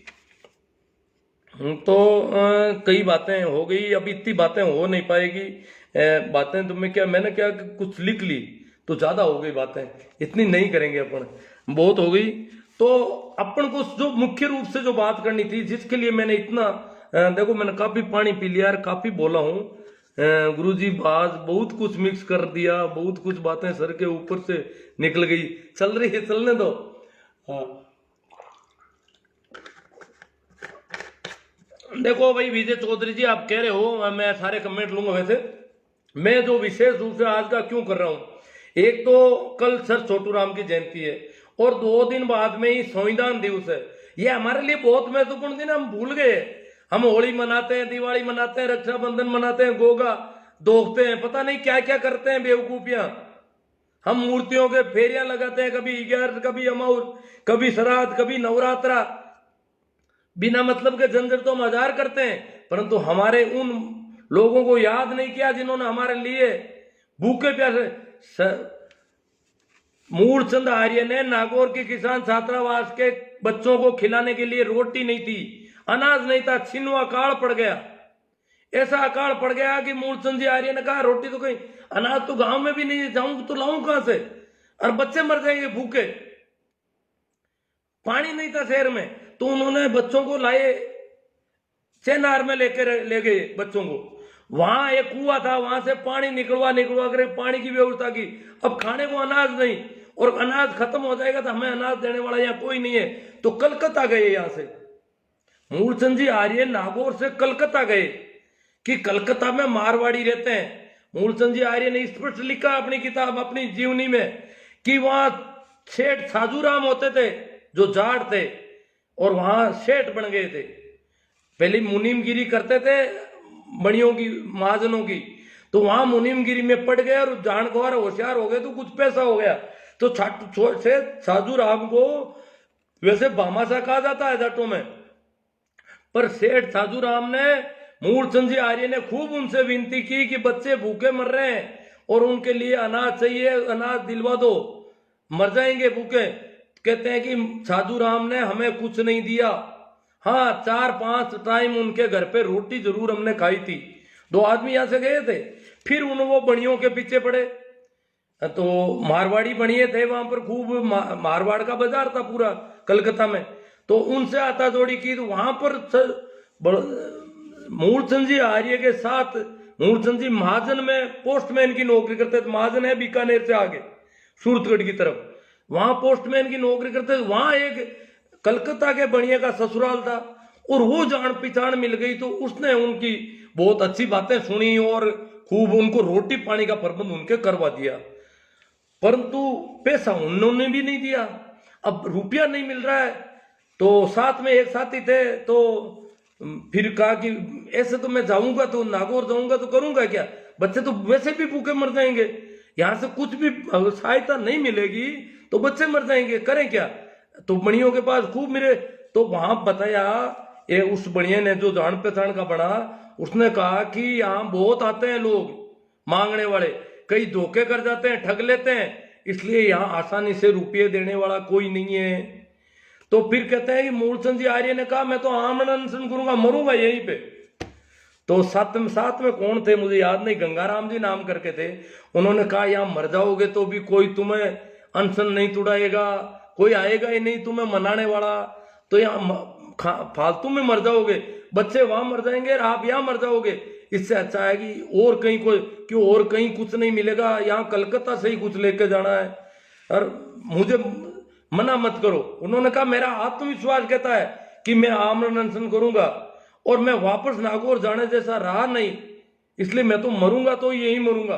तो कई बातें हो गई, अब इतनी बातें हो नहीं पाएगी। बातें तो मैंने क्या कुछ लिख ली तो ज्यादा हो गई बातें, इतनी नहीं करेंगे अपन, बहुत हो गई। तो अपन को जो मुख्य रूप से जो बात करनी थी, जिसके लिए मैंने इतना देखो मैंने काफी पानी पी लिया यार, काफी बोला हूं गुरुजी, आज बहुत कुछ मिक्स कर दिया, बहुत कुछ बातें सर के ऊपर से निकल गई। चल रही है, चलने दो। हाँ देखो भाई विजय चौधरी जी, आप कह रहे हो मैं सारे कमेंट लूंगा। वैसे मैं जो विशेष रूप से आज का क्यों कर रहा हूं, एक तो कल सर छोटू राम की जयंती है और 2 दिन बाद में ही संविधान दिवस है। ये हमारे लिए बहुत महत्वपूर्ण दिन है, हम भूल गए। हम होली मनाते हैं, दिवाली मनाते हैं, रक्षाबंधन मनाते हैं, गोगा दोखते हैं, पता नहीं क्या क्या करते हैं बेवकूफियां। हम मूर्तियों के फेरियां लगाते हैं, कभी 11, कभी अमाउर, कभी श्राद्ध, कभी नवरात्रा, बिना मतलब के झंझट तो हम हजार करते हैं, परंतु हमारे उन लोगों को याद नहीं किया जिन्होंने हमारे लिए भूखे प्यासे। मूलचंद आर्य ने नागौर के किसान छात्रावास के बच्चों को खिलाने के लिए रोटी नहीं थी, अनाज नहीं था, छिन्नू अकाल पड़ गया। ऐसा अकाल पड़ गया कि मूलचंद जी आर्य ने कहा रोटी तो कहीं, अनाज तो गांव में भी नहीं जाऊंगा तो लाऊं कहां से, और बच्चे मर जाएंगे भूखे। पानी नहीं था शहर में, तो उन्होंने बच्चों को लाए, चेनार में ले गए बच्चों को। वहां एक कुआं था, वहां से पानी निकलवा कर पानी की व्यवस्था की। अब खाने को अनाज नहीं, और अनाज खत्म हो जाएगा तो हमें अनाज देने वाला यहाँ कोई नहीं है, तो कलकत्ता गए। यहां से मूलचंद जी आर्य नागौर से कलकत्ता गए कि कलकत्ता में मारवाड़ी रहते हैं। मूलचंद जी आर्य ने स्पष्ट लिखा अपनी किताब, अपनी जीवनी में, कि वहां सेठ साजूराम होते थे जो जाट थे, और वहां सेठ बन गए थे। पहले मुनीमगिरी करते थे बड़ियों की, महाजनों की, तो वहां मुनीमगिरी में पड़ गए और जानकार होशियार हो गए, तो कुछ पैसा हो गया। तो सेठ साजूराम को वैसे भामाशाह कहा जाता है जाटों में। पर सेठ साधुराम ने, मूलचंद जी आर्य ने खूब उनसे विनती की कि बच्चे भूखे मर रहे हैं और उनके लिए अनाज चाहिए, अनाज दिलवा दो, मर जाएंगे भूखे। कहते हैं कि साधुराम ने हमें कुछ नहीं दिया, हाँ 4-5 टाइम उनके घर पे रोटी जरूर हमने खाई थी। 2 आदमी यहां से गए थे, फिर उन वो बनियों के पीछे पड़े। तो मारवाड़ी बनिए थे वहां पर, खूब मारवाड़ का बाजार था पूरा कलकत्ता में। तो उनसे आता जोड़ी की, तो वहां पर मूलचंद जी आर्य के साथ, मूलचंद जी महाजन में पोस्टमैन की नौकरी करते थे। महाजन है बीकानेर से आगे सूरतगढ़ की तरफ, वहां पोस्टमैन की नौकरी करते थे। वहां एक कलकत्ता के बनिया का ससुराल था और वो जान पहचान मिल गई, तो उसने उनकी बहुत अच्छी बातें सुनी और खूब उनको रोटी पानी का प्रबंध उनके करवा दिया। परंतु पैसा उन्होंने भी नहीं दिया, अब रुपया नहीं मिल रहा है। तो साथ में एक साथी थे, तो फिर कहा कि ऐसे तो मैं जाऊंगा तो नागौर जाऊंगा तो करूंगा क्या, बच्चे तो वैसे भी भूखे मर जाएंगे, यहां से कुछ भी सहायता नहीं मिलेगी तो बच्चे मर जाएंगे, करें क्या। तो बनियों के पास खूब मिले, तो वहां बताया ये उस बनिया ने जो जान पहचान का बना, उसने कहा कि यहाँ बहुत आते हैं लोग मांगने वाले, कई धोखे कर जाते हैं, ठग लेते हैं, इसलिए यहाँ आसानी से रुपये देने वाला कोई नहीं है। तो फिर कहते हैं कि मूलचंद जी आर्य ने कहा मैं तो आमरण अनशन करूंगा, मरूंगा यहीं पे। तो साथ में कौन थे मुझे याद नहीं, गंगाराम जी नाम करके थे, उन्होंने कहा यहाँ मर जाओगे तो भी कोई तुम्हें अनशन नहीं तुड़ाएगा, कोई आएगा ही नहीं तुम्हें मनाने वाला, तो यहाँ फालतू में मर जाओगे, बच्चे वहां मर जाएंगे और आप यहाँ मर जाओगे, इससे अच्छा है कि और कहीं कोई क्यों, और कहीं कुछ नहीं मिलेगा, यहाँ कलकत्ता से ही कुछ लेके जाना है और मुझे मना मत करो। उन्होंने कहा मेरा आत्मविश्वास कहता है कि मैं आमरण अनशन करूंगा और मैं वापस नागौर जाने जैसा रहा नहीं, इसलिए मैं तो मरूंगा तो यही मरूंगा।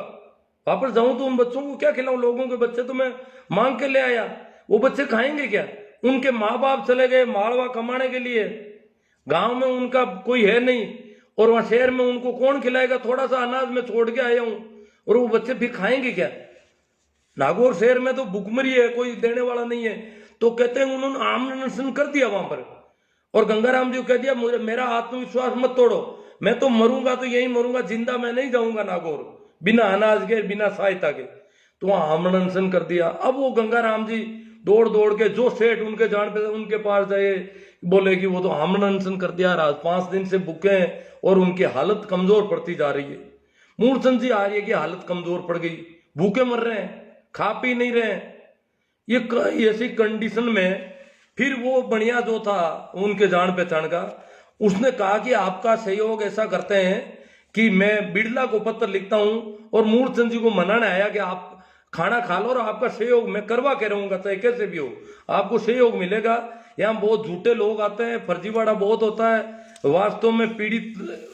वापस जाऊं तो उन बच्चों को क्या खिलाऊं, लोगों के बच्चे तो मैं मांग के ले आया, वो बच्चे खाएंगे क्या। उनके माँ बाप चले गए मालवा कमाने के लिए, गांव में उनका कोई है नहीं, और वहां शहर में उनको कौन खिलाएगा, थोड़ा सा अनाज में छोड़ के आया हूं, और वो बच्चे फिर खाएंगे क्या। नागौर शहर में तो भुखमरी है, कोई देने वाला नहीं है। तो कहते हैं उन्होंने आमरण अनशन कर दिया वहां पर, और गंगाराम जी को कह दिया मुझे मेरा आत्मविश्वास मत तोड़ो, मैं तो मरूंगा तो यही मरूंगा, जिंदा मैं नहीं जाऊंगा नागौर बिना अनाज के बिना सहायता के। तो वहां आमरण अनशन कर दिया। अब वो गंगाराम जी दौड़ दौड़ के जो सेठ उनके जान पे उनके पास गए, बोले कि वो तो आमरण अनशन कर दिया, रात 5 दिन से भूखे हैं और उनकी हालत कमजोर पड़ती जा रही है। मूलचंद जी आर्य की हालत कमजोर पड़ गई, भूखे मर रहे हैं, खा पी नहीं रहे हैं। ये ऐसी कंडीशन में फिर वो बढ़िया जो था उनके जान पहचान का, उसने कहा कि आपका सहयोग ऐसा करते हैं कि मैं बिड़ला को पत्र लिखता हूं और मूलचंद जी को मनाने आया कि आप खाना खा लो और आपका सहयोग मैं करवा के रहूंगा, चाहे कैसे भी हो आपको सहयोग मिलेगा। यहाँ बहुत झूठे लोग आते हैं, फर्जीवाड़ा बहुत होता है, वास्तव में पीड़ित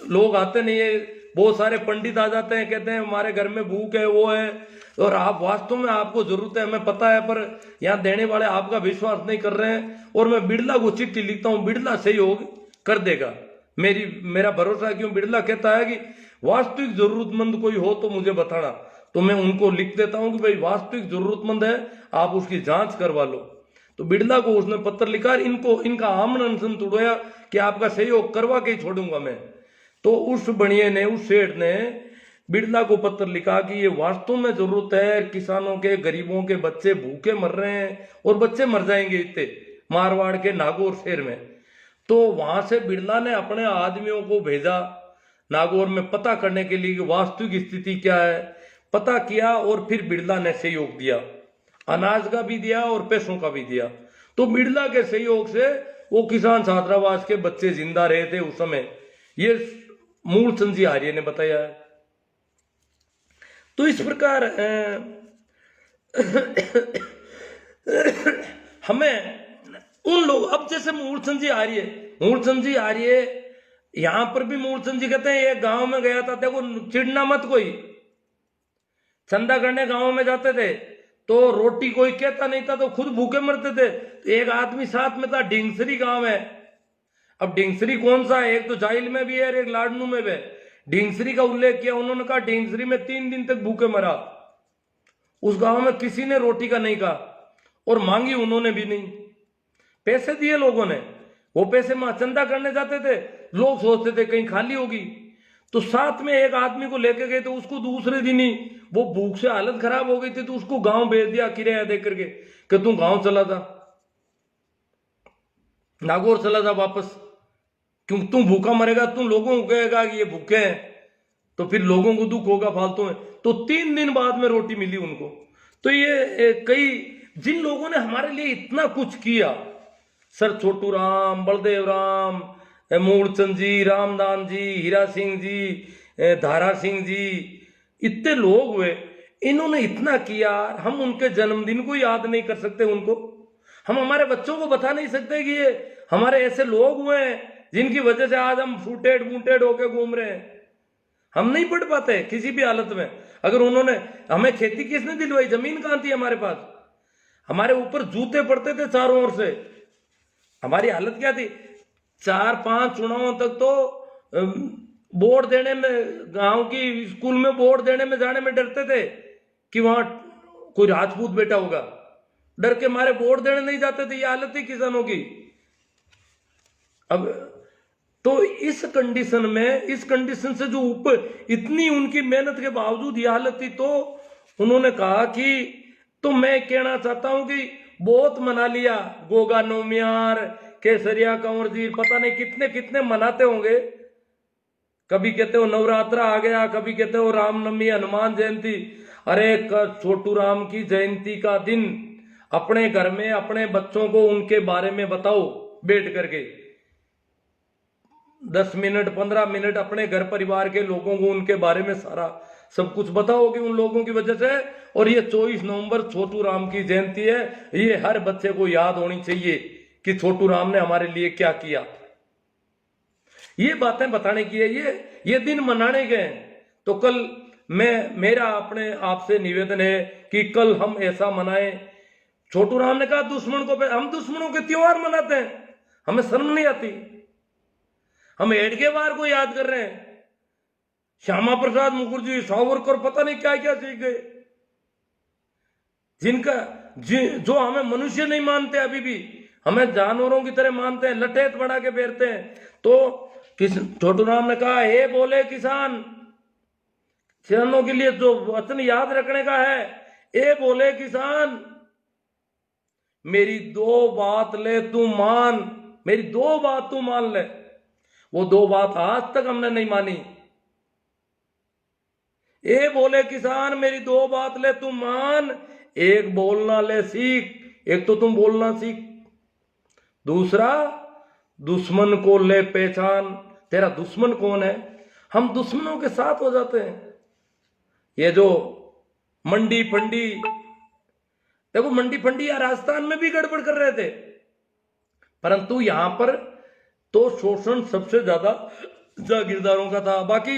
लोग आते नहीं है, बहुत सारे पंडित आ जाते हैं, कहते हैं हमारे घर में भूख है वो है, और आप वास्तव में आपको जरूरत है हमें पता है, पर यहाँ देने वाले आपका विश्वास नहीं कर रहे हैं, और मैं बिड़ला को चिट्ठी लिखता हूँ, बिड़ला सहयोग कर देगा, मेरा भरोसा। क्यों, बिड़ला कहता है कि वास्तविक जरूरतमंद कोई हो तो मुझे बताना, तो मैं उनको लिख देता हूं कि भाई वास्तविक जरूरतमंद है, आप उसकी जांच करवा लो। तो बिड़ला को उसने पत्र लिखा, इनका आमरण अनशन तोड़वाया कि आपका सहयोग करवा के ही छोड़ूंगा मैं। तो उस बनिए ने, उस सेठ ने बिड़ला को पत्र लिखा कि ये वास्तव में जरूरत है, किसानों के गरीबों के बच्चे भूखे मर रहे हैं और बच्चे मर जाएंगे इतने मारवाड़ के नागौर शहर में। तो वहां से बिड़ला ने अपने आदमियों को भेजा नागौर में पता करने के लिए कि वास्तविक स्थिति क्या है। पता किया और फिर बिड़ला ने सहयोग दिया, अनाज का भी दिया और पैसों का भी दिया। तो बिड़ला के सहयोग से वो किसान छात्रावास के बच्चे जिंदा रहे थे उस समय, ये मूलचंद जी आर्य ने बताया है। तो इस प्रकार हमें उन लोग, अब जैसे मूलचंद जी आर्य यहां पर भी मूलचंद जी कहते हैं एक गांव में गया था, देखो चिढ़ना मत, कोई चंदा करने गांव में जाते थे तो रोटी कोई कहता नहीं था तो खुद भूखे मरते थे। तो एक आदमी साथ में था, ढिंगसरी गांव है। अब ढिंगसरी कौन सा है, एक तो जाइल में भी है और एक लाडनू में भी है। ढिंगसरी का उल्लेख किया उन्होंने, कहा ढिंगसरी में 3 दिन तक भूखे मरा, उस गांव में किसी ने रोटी का नहीं कहा और मांगी उन्होंने भी नहीं। पैसे दिए लोगों ने, वो पैसे में चंदा करने जाते थे, लोग सोचते थे कहीं खाली होगी, तो साथ में एक आदमी को लेके गए, तो उसको दूसरे दिन ही वो भूख से हालत खराब हो गई थी, तो उसको गांव भेज दिया किराया दे करके कि तू गांव चला जा, नागौर चला जा वापस, क्यों तू भूखा मरेगा, तू लोगों को कहेगा कि ये भूखे हैं, तो फिर लोगों को दुख होगा फालतू में। तो 3 दिन बाद में रोटी मिली उनको। तो ये कई जिन लोगों ने हमारे लिए इतना कुछ किया, सर छोटू राम, बलदेव राम, मूलचंद जी, रामदान जी, हीरा सिंह जी, धारा सिंह जी, इतने लोग हुए, इन्होंने इतना किया, हम उनके जन्मदिन को याद नहीं कर सकते उनको, हम हमारे बच्चों को बता नहीं सकते कि ये हमारे ऐसे लोग हुए हैं जिनकी वजह से आज हम फूटेड बूटेड होके घूम रहे हैं। हम नहीं पढ़ पाते किसी भी हालत में। अगर उन्होंने हमें खेती किसने दिलवाई, जमीन कहां थी हमारे पास, हमारे ऊपर जूते पड़ते थे चारों ओर से, हमारी हालत क्या थी। 4-5 चुनावों तक तो वोट देने में, गांव की स्कूल में वोट देने में जाने में डरते थे कि वहां कोई राजपूत बेटा होगा, डर के मारे वोट देने नहीं जाते थे। ये हालत थी किसानों की। अब तो इस कंडीशन में, इस कंडीशन से जो ऊपर इतनी उनकी मेहनत के बावजूद ये हालत थी, तो उन्होंने कहा कि तो मैं कहना चाहता हूं कि बहुत मना लिया, गोगा नौमियार, केसरिया कंवर जी, पता नहीं कितने कितने मनाते होंगे। कभी कहते हो नवरात्रा आ गया, कभी कहते हो रामनवमी, हनुमान जयंती। अरे छोटू राम की जयंती का दिन अपने घर में अपने बच्चों को उनके बारे में बताओ बैठ करके, 10 मिनट 15 मिनट अपने घर परिवार के लोगों को उनके बारे में सारा सब कुछ बताओ कि उन लोगों की वजह से। और ये 24 नवंबर छोटू राम की जयंती है, ये हर बच्चे को याद होनी चाहिए कि छोटू राम ने हमारे लिए क्या किया। ये बातें बताने की है, ये दिन मनाने के हैं। तो कल मेरा अपने आपसे निवेदन है कि कल हम ऐसा मनाएं। छोटू राम ने कहा दुश्मन को, हम दुश्मनों के त्योहार मनाते हैं, हमें शर्म नहीं आती। हम हेडगेवार को याद कर रहे हैं, श्यामा प्रसाद मुखर्जी, सावरकर, पता नहीं क्या क्या सीख गए, जिनका जो हमें मनुष्य नहीं मानते, अभी भी हमें जानवरों की तरह मानते हैं, लठेत बना के फेरते हैं। तो छोटू राम ने कहा, हे बोले किसान, किसानों के लिए जो वचन याद रखने का है, ए बोले किसान, मेरी 2 बात ले तू मान, मेरी 2 बात तू मान ले। वो 2 बात आज तक हमने नहीं मानी। ए बोले किसान, मेरी 2 बात ले तू मान, एक बोलना ले सीख, एक तो तुम बोलना सीख, दूसरा दुश्मन को ले पहचान, तेरा दुश्मन कौन है। हम दुश्मनों के साथ हो जाते हैं। ये जो मंडी फंडी, देखो मंडी फंडी या राजस्थान में भी गड़बड़ कर रहे थे, परंतु यहां पर तो शोषण सबसे ज्यादा जागीरदारों का था। बाकी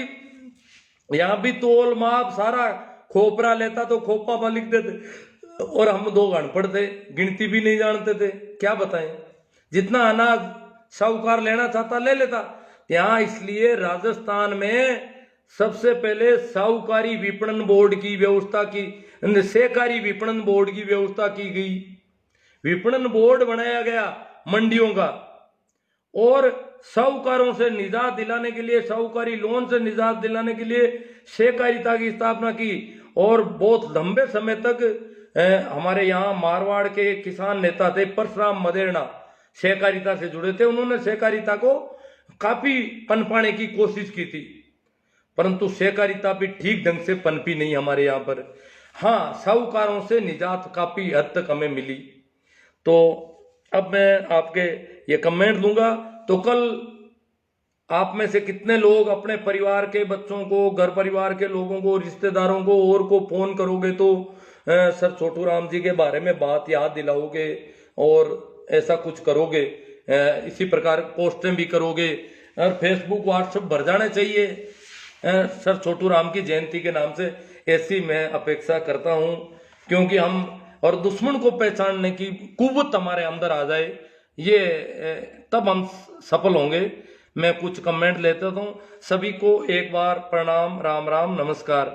यहां भी तोल माप सारा, खोपरा लेता तो खोपा पर लिख देते, और हम 2 अनपढ़ थे, गिनती भी नहीं जानते थे, क्या बताएं। जितना अनाज साहूकार लेना चाहता ले लेता। यहाँ इसलिए राजस्थान में सबसे पहले साहूकारी विपणन बोर्ड की व्यवस्था की, सहकारी विपणन बोर्ड की व्यवस्था की गई। विपणन बोर्ड बनाया गया मंडियों का, और साहूकारों से निजात दिलाने के लिए, साहूकारी लोन से निजात दिलाने के लिए सहकारिता की स्थापना की। और बहुत लंबे समय तक हमारे यहाँ मारवाड़ के किसान नेता थे परशुराम मदेरणा, सहकारिता से जुड़े थे। उन्होंने सहकारिता को काफी पनपाने की कोशिश की थी, परंतु सहकारिता भी ठीक ढंग से पनपी नहीं हमारे यहाँ पर। हाँ, साहूकारों से निजात काफी हद तक हमें मिली। तो अब मैं आपके ये कमेंट दूंगा, तो कल आप में से कितने लोग अपने परिवार के बच्चों को, घर परिवार के लोगों को, रिश्तेदारों को और को फोन करोगे तो सर छोटू राम जी के बारे में बात याद दिलाओगे और ऐसा कुछ करोगे, इसी प्रकार पोस्टें भी करोगे और फेसबुक व्हाट्सएप भर जाने चाहिए सर छोटू राम की जयंती के नाम से, ऐसी मैं अपेक्षा करता हूं। क्योंकि हम और दुश्मन को पहचानने की कुव्वत हमारे अंदर आ जाए, ये तब हम सफल होंगे। मैं कुछ कमेंट लेता हूं। सभी को एक बार प्रणाम, राम राम, नमस्कार।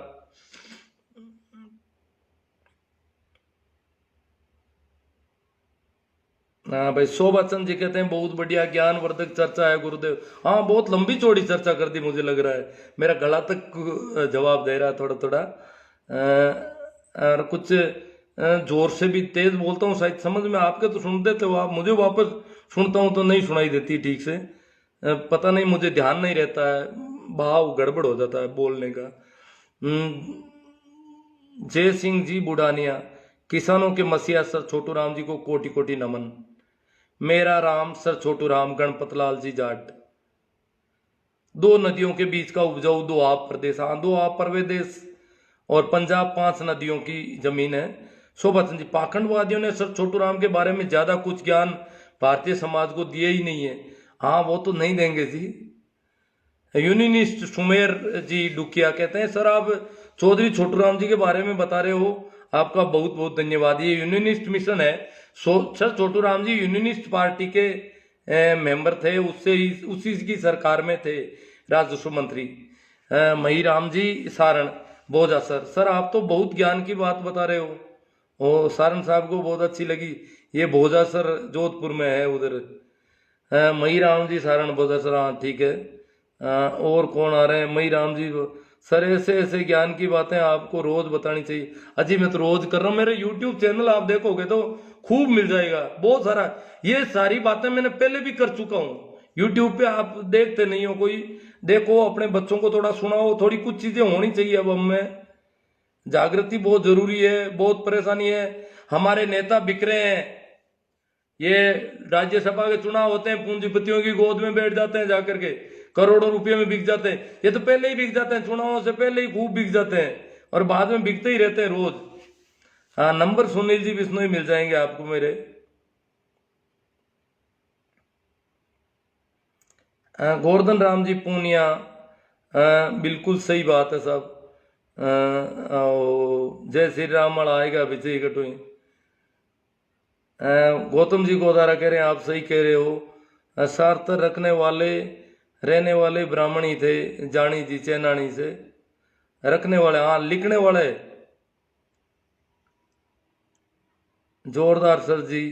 हाँ भाई, शोभा चंद जी कहते हैं बहुत बढ़िया ज्ञानवर्धक चर्चा है गुरुदेव। हाँ, बहुत लंबी चौड़ी चर्चा कर दी मुझे लग रहा है, मेरा गला तक जवाब दे रहा है थोड़ा थोड़ा। और कुछ जोर से भी तेज बोलता हूँ, शायद समझ में आपके तो सुनते थे, वो आप मुझे वापस सुनता हूँ तो नहीं सुनाई देती ठीक से। पता नहीं, मुझे ध्यान नहीं रहता है, भाव गड़बड़ हो जाता है बोलने का। जय सिंह जी बुढ़ानिया, किसानों के मसीहा सर छोटू राम जी को कोटि कोटि नमन। मेरा राम सर छोटू राम गणपत लाल जी जाट। दो नदियों के बीच का उपजाऊ दोआब प्रदेश, हाँ दोआब प्रदेश, और पंजाब 5 नदियों की जमीन है। शोभा चंद जी, पाखंडवादियों ने सर छोटू राम के बारे में ज्यादा कुछ ज्ञान भारतीय समाज को दिए ही नहीं है। हाँ, वो तो नहीं देंगे जी। यूनिनिस्ट सुमेर जी डुकिया कहते हैं, सर आप चौधरी छोटू राम जी के बारे में बता रहे हो, आपका बहुत बहुत धन्यवाद। ये यूनिनिस्ट मिशन है। सर छोटू राम जी यूनिनिस्ट पार्टी के मेंबर थे, उससे उसी की सरकार में थे राजस्व मंत्री। मही राम जी सारण बोझा, सर आप तो बहुत ज्ञान की बात बता रहे हो। ओ सारण साहब को बहुत अच्छी लगी। ये भोजा सर जोधपुर में है उधर। मई राम जी सारण बोझा सर, हाँ ठीक है। और कौन आ रहे हैं? मई राम जी सर, ऐसे ऐसे ज्ञान की बातें आपको रोज बतानी चाहिए। अजी मैं तो रोज कर रहा हूँ, मेरे यूट्यूब चैनल आप देखोगे तो खूब मिल जाएगा बहुत सारा। ये सारी बातें मैंने पहले भी कर चुका हूँ यूट्यूब पे, आप देखते नहीं हो कोई। देखो, अपने बच्चों को थोड़ा सुनाओ, थोड़ी कुछ चीजें होनी चाहिए। अब हमें जागृति बहुत जरूरी है, बहुत परेशानी है। हमारे नेता बिक रहे हैं। ये राज्यसभा के चुनाव होते हैं, पूंजीपतियों की गोद में बैठ जाते हैं जाकर के, करोड़ों रुपए में बिक जाते हैं। ये तो पहले ही बिक जाते हैं, चुनावों से पहले ही खूब बिक जाते हैं, और बाद में बिकते ही रहते हैं रोज। हाँ, नंबर सुनील जी बिश्नोई मिल जाएंगे आपको मेरे। गोवर्धन राम जी पूनिया, बिल्कुल सही बात है साहब। जय श्री राम आएगा विजय कटोई। गौतम जी गोदारा कह रहे हैं आप सही कह रहे हो। सार्थ रखने वाले रहने वाले ब्राह्मण ही थे, जानी जी चैनानी से। रखने वाले, हाँ लिखने वाले, जोरदार सर जी।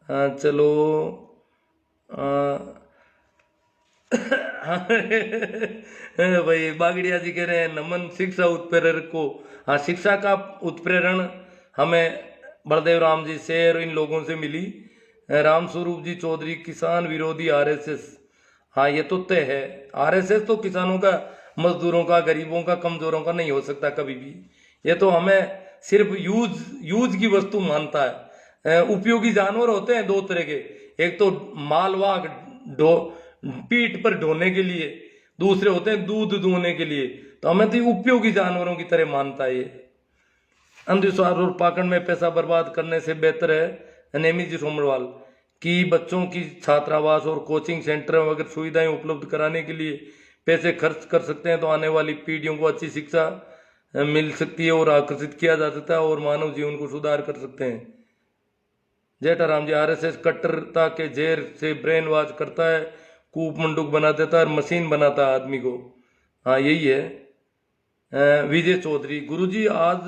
चलो भाई बागड़िया जी कह रहे हैं नमन शिक्षा उत्प्रेरक को। हाँ, शिक्षा का उत्प्रेरण हमें बलदेव राम जी से और इन लोगों से मिली। राम स्वरूप जी चौधरी, किसान विरोधी आरएसएस। हाँ, ये तो तय है, आरएसएस तो किसानों का, मजदूरों का, गरीबों का, कमजोरों का नहीं हो सकता कभी भी। ये तो हमें सिर्फ यूज की वस्तु मानता है। उपयोगी जानवर होते हैं 2 तरह के, एक तो मालवाहक पीठ पर ढोने के लिए, दूसरे होते हैं दूध दूहने के लिए। तो हमें तो उपयोगी जानवरों की तरह मानता है ये। अंधविश्वास और पाखंड में पैसा बर्बाद करने से बेहतर है नेमी जी सोमवाल कि बच्चों की छात्रावास और कोचिंग सेंटर वगैरह सुविधाएं उपलब्ध कराने के लिए पैसे खर्च कर सकते हैं, तो आने वाली पीढ़ियों को अच्छी शिक्षा मिल सकती है और आकर्षित किया जा सकता है और मानव जीवन को सुधार कर सकते हैं। जेठाराम जी, आरएसएस कट्टरता के जहर से ब्रेन वॉश करता है, कूप मंडूक बना देता है और मशीन बनाता है आदमी को। हाँ, यही है। विजय चौधरी, गुरुजी आज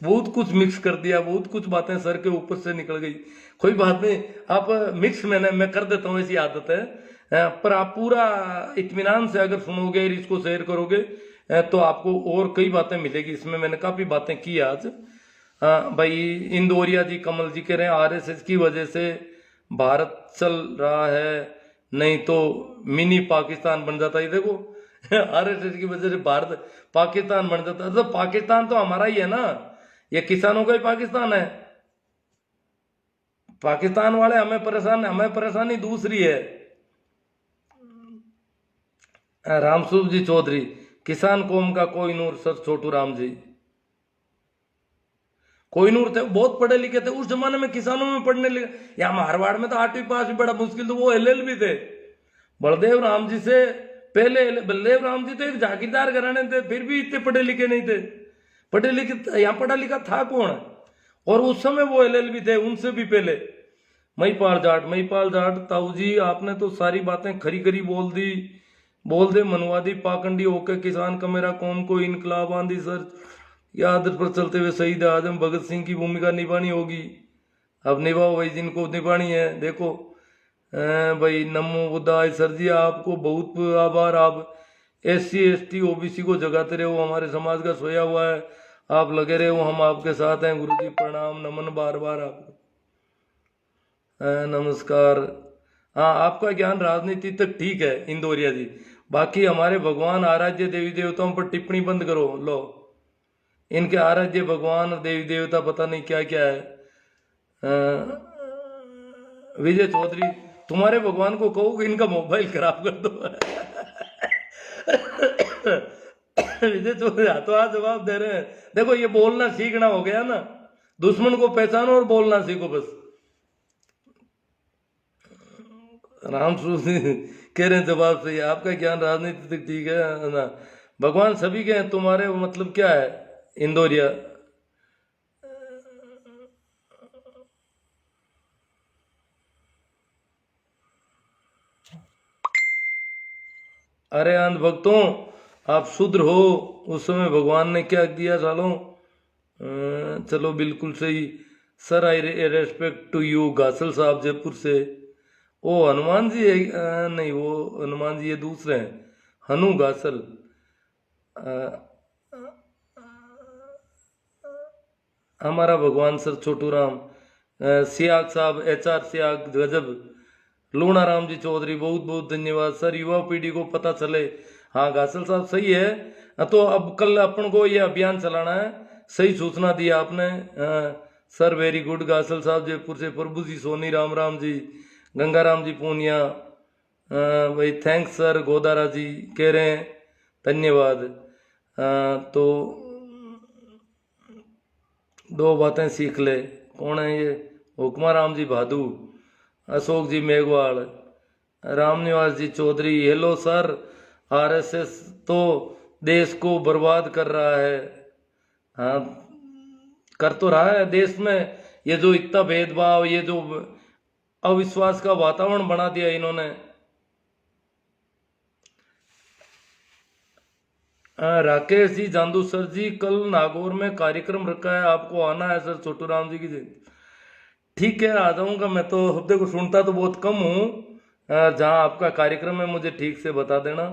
बहुत कुछ मिक्स कर दिया, बहुत कुछ बातें सर के ऊपर से निकल गई। कोई बात नहीं, आप मिक्स मैं कर देता हूँ, ऐसी आदत है। पर आप पूरा इत्मीनान से अगर सुनोगे, इसको शेयर करोगे, तो आपको और कई बातें मिलेगी। इसमें मैंने काफी बातें की आज। भाई इंदौरिया जी, कमल जी कह रहे हैं आरएसएस की वजह से भारत चल रहा है, नहीं तो मिनी पाकिस्तान बन जाता। ये देखो आरएसएस की वजह से भारत पाकिस्तान बन जाता। तो पाकिस्तान तो हमारा ही है ना, ये किसानों का ही पाकिस्तान है। पाकिस्तान वाले हमें परेशानी दूसरी है। रामसूप जी चौधरी, किसान कौम का कोहिनूर सर छोटू राम जी। कोहिनूर थे, बहुत पढ़े लिखे थे उस जमाने में, किसानों में पढ़ने लिखे। या मारवाड़ में तो 8वीं पास भी बड़ा मुश्किल, तो वो एलएलबी थे। बलदेव राम जी से पहले, बलदेव राम जी तो एक जागीरदार घराने थे, फिर भी इतने पढ़े लिखे नहीं थे। पढ़े लिखे, यहाँ पढ़ा लिखा था कौन? और उस समय वो एलएलबी थे, उनसे भी पहले। महिपाल जाट, ताऊ जी आपने तो सारी बातें खरी खरी बोल दे मनवादी पाखंडी होकर किसान का मेरा कौम को इनकलाब आंधी सर, या आदत पर चलते हुए शहीद आजम भगत सिंह की भूमिका निभानी होगी। अब निभाओ भाई, जिनको निभानी है। देखो भाई नमो बुद्धाय सर जी, आपको बहुत आभार। आप SC ST OBC को जगाते रहे हो, हमारे समाज का सोया हुआ है, आप लगे रहे हो, हम आपके साथ हैं। गुरु जी प्रणाम, नमन बार बार आपको। नमस्कार। हाँ, आपका ज्ञान राजनीति तक ठीक है इंदौरिया जी, बाकी हमारे भगवान आराध्य देवी देवताओं पर टिप्पणी बंद करो। लो, इनके आराध्य भगवान देवी देवता पता नहीं क्या क्या है। विजय चौधरी, तुम्हारे भगवान को कहो कि इनका मोबाइल खराब कर दो। विजय चौधरी हाथों हाथ जवाब दे रहे हैं। देखो, ये बोलना सीखना हो गया ना, दुश्मन को पहचानो और बोलना सीखो बस। राम स्वरूप कह रहे हैं जवाब सही है, आपका ज्ञान राजनीति तक ठीक है ना। भगवान सभी के हैं, तुम्हारे मतलब क्या है इंदौरिया। अरे अंध भक्तों, आप शूद्र हो, उस समय भगवान ने क्या दिया सालों। चलो बिल्कुल सही sir, I respect to you. गासल साहब जयपुर से। ओ हनुमान जी है? नहीं, वो हनुमान जी ये दूसरे हैं, हनु गासल। हमारा भगवान सर छोटू राम सियाग साहब, HR सियाग गजब। लूणा राम जी चौधरी, बहुत बहुत धन्यवाद सर, युवा पीढ़ी को पता चले। हाँ गासल साहब सही है। तो अब कल अपन को ये अभियान चलाना है, सही सूचना दी आपने। सर वेरी गुड गासल साहब जयपुर से। प्रभु जी सोनी, राम राम जी, गंगाराम जी पूनिया, भाई थैंक्स सर। गोदारा जी कह रहे हैं धन्यवाद। तो दो बातें सीख ले। कौन है ये? हुक्मा राम जी भादू, अशोक जी मेघवाल, रामनिवास जी चौधरी। हेलो सर, RSS तो देश को बर्बाद कर रहा है। हाँ, कर तो रहा है देश में। ये जो इतना भेदभाव, ये जो अविश्वास का वातावरण बना दिया इन्होंने। राकेश जी जांदू सर जी, कल नागौर में कार्यक्रम रखा है, आपको आना है सर। छोटू राम जी की जयंती। ठीक है, आ जाऊंगा। मैं तो हफ्ते को सुनता तो बहुत कम हूँ। जहाँ आपका कार्यक्रम है मुझे ठीक से बता देना।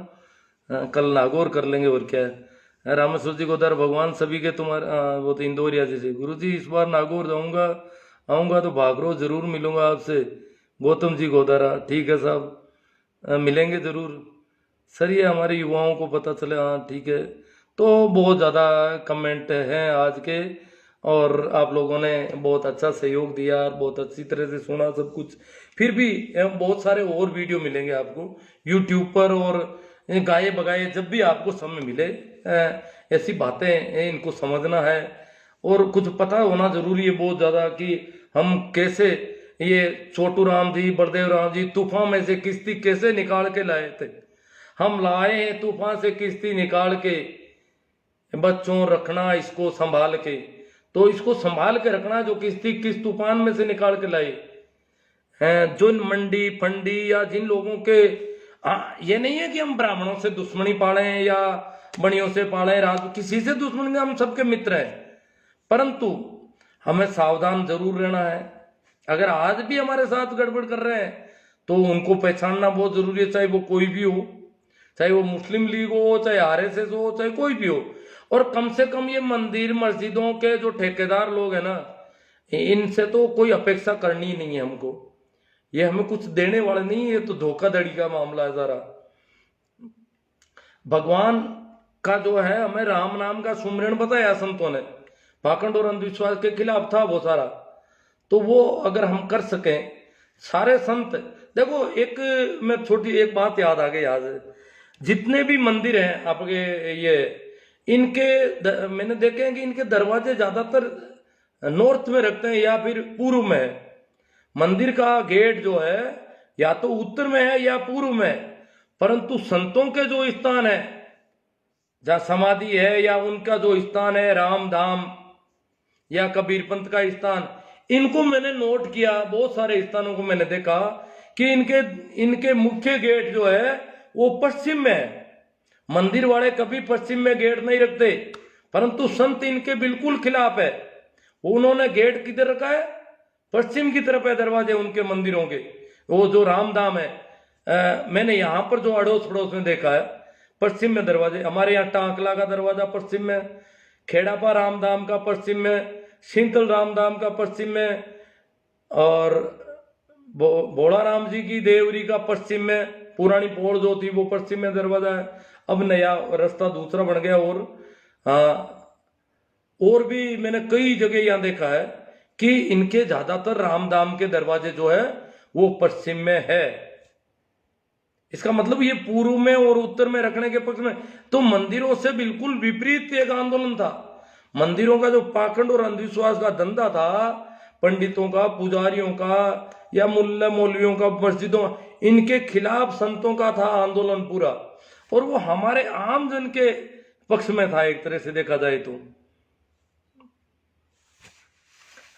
कल नागौर कर लेंगे, और क्या है। रामेश्वर जी गोदार, भगवान सभी के तुम्हारे वो तो इंदौरिया जी से। गुरु जी इस बार नागौर जाऊंगा, आऊँगा तो भागरो जरूर मिलूंगा आपसे। गौतम जी गोदारा, ठीक है साहब, मिलेंगे जरूर सर। ये हमारे युवाओं को पता चले, हाँ ठीक है। तो बहुत ज़्यादा कमेंट हैं आज के, और आप लोगों ने बहुत अच्छा सहयोग दिया और बहुत अच्छी तरह से सुना सब कुछ। फिर भी बहुत सारे और वीडियो मिलेंगे आपको यूट्यूब पर, और गाए बगाए जब भी आपको समय मिले ऐसी बातें इनको समझना है, और कुछ पता होना जरूरी है बहुत ज़्यादा कि हम कैसे ये छोटू राम जी, बलदेव राम जी तूफान में से किश्ती कैसे निकाल के लाए थे। हम लाए हैं तूफान से किश्ती निकाल के, बच्चों रखना इसको संभाल के। तो इसको संभाल के रखना, जो किश्ती किस तूफान में से निकाल के लाए हैं। जो मंडी फंडी या जिन लोगों के ये नहीं है कि हम ब्राह्मणों से दुश्मनी पाले या बनियों से पाले, राज किसी से दुश्मनी नहीं, हम सबके मित्र हैं। परंतु हमें सावधान जरूर रहना है। अगर आज भी हमारे साथ गड़बड़ कर रहे हैं तो उनको पहचानना बहुत जरूरी है, चाहे वो कोई भी हो, चाहे वो मुस्लिम लीग हो, चाहे RSS हो, चाहे कोई भी हो। और कम से कम ये मंदिर मस्जिदों के जो ठेकेदार लोग हैं ना, इनसे तो कोई अपेक्षा करनी ही नहीं है हमको। ये हमें कुछ देने वाले नहीं, ये तो धोखाधड़ी का मामला है सारा। भगवान का जो है, हमें राम नाम का सुमरण बताया संतों ने, पाखंड और अंधविश्वास के खिलाफ था वो सारा। तो वो अगर हम कर सकें, सारे संत देखो, एक मैं छोटी एक बात याद आ गई आज। जितने भी मंदिर हैं आपके ये, इनके मैंने देखे हैं कि इनके दरवाजे ज्यादातर नॉर्थ में रखते हैं या फिर पूर्व में है। मंदिर का गेट जो है या तो उत्तर में है या पूर्व में है। परंतु संतों के जो स्थान है, जहाँ समाधि है या उनका जो स्थान है, राम धाम या कबीर पंथ का स्थान, इनको मैंने नोट किया। बहुत सारे स्थानों को मैंने देखा कि इनके मुख्य गेट जो है वो पश्चिम में है। मंदिर वाले कभी पश्चिम में गेट नहीं रखते, परंतु संत इनके बिल्कुल खिलाफ है। उन्होंने गेट किधर रखा है? पश्चिम की तरफ है दरवाजे उनके मंदिरों के। वो जो रामधाम है, मैंने यहाँ पर जो अड़ोस पड़ोस में देखा है, पश्चिम में दरवाजे। हमारे यहाँ टांकला का दरवाजा पश्चिम में, खेड़ापा रामधाम का पश्चिम में, शीतल रामधाम का पश्चिम में, और भोला राम जी की देवरी का पश्चिम में, पुरानी पोड़ जो थी वो पश्चिम में दरवाजा है। अब नया रास्ता दूसरा बन गया। और भी मैंने कई जगह यहाँ देखा है कि इनके ज्यादातर रामधाम के दरवाजे जो है वो पश्चिम में है। इसका मतलब ये पूर्व में और उत्तर में रखने के पक्ष में। तो मंदिरों से बिल्कुल विपरीत एक आंदोलन था। मंदिरों का जो पाखंड और अंधविश्वास का धंधा था, पंडितों का, पुजारियों का, या मुल्ला मौलवियों का, मस्जिदों, इनके खिलाफ संतों का था आंदोलन पूरा। और वो हमारे आम जन के पक्ष में था एक तरह से देखा जाए तो।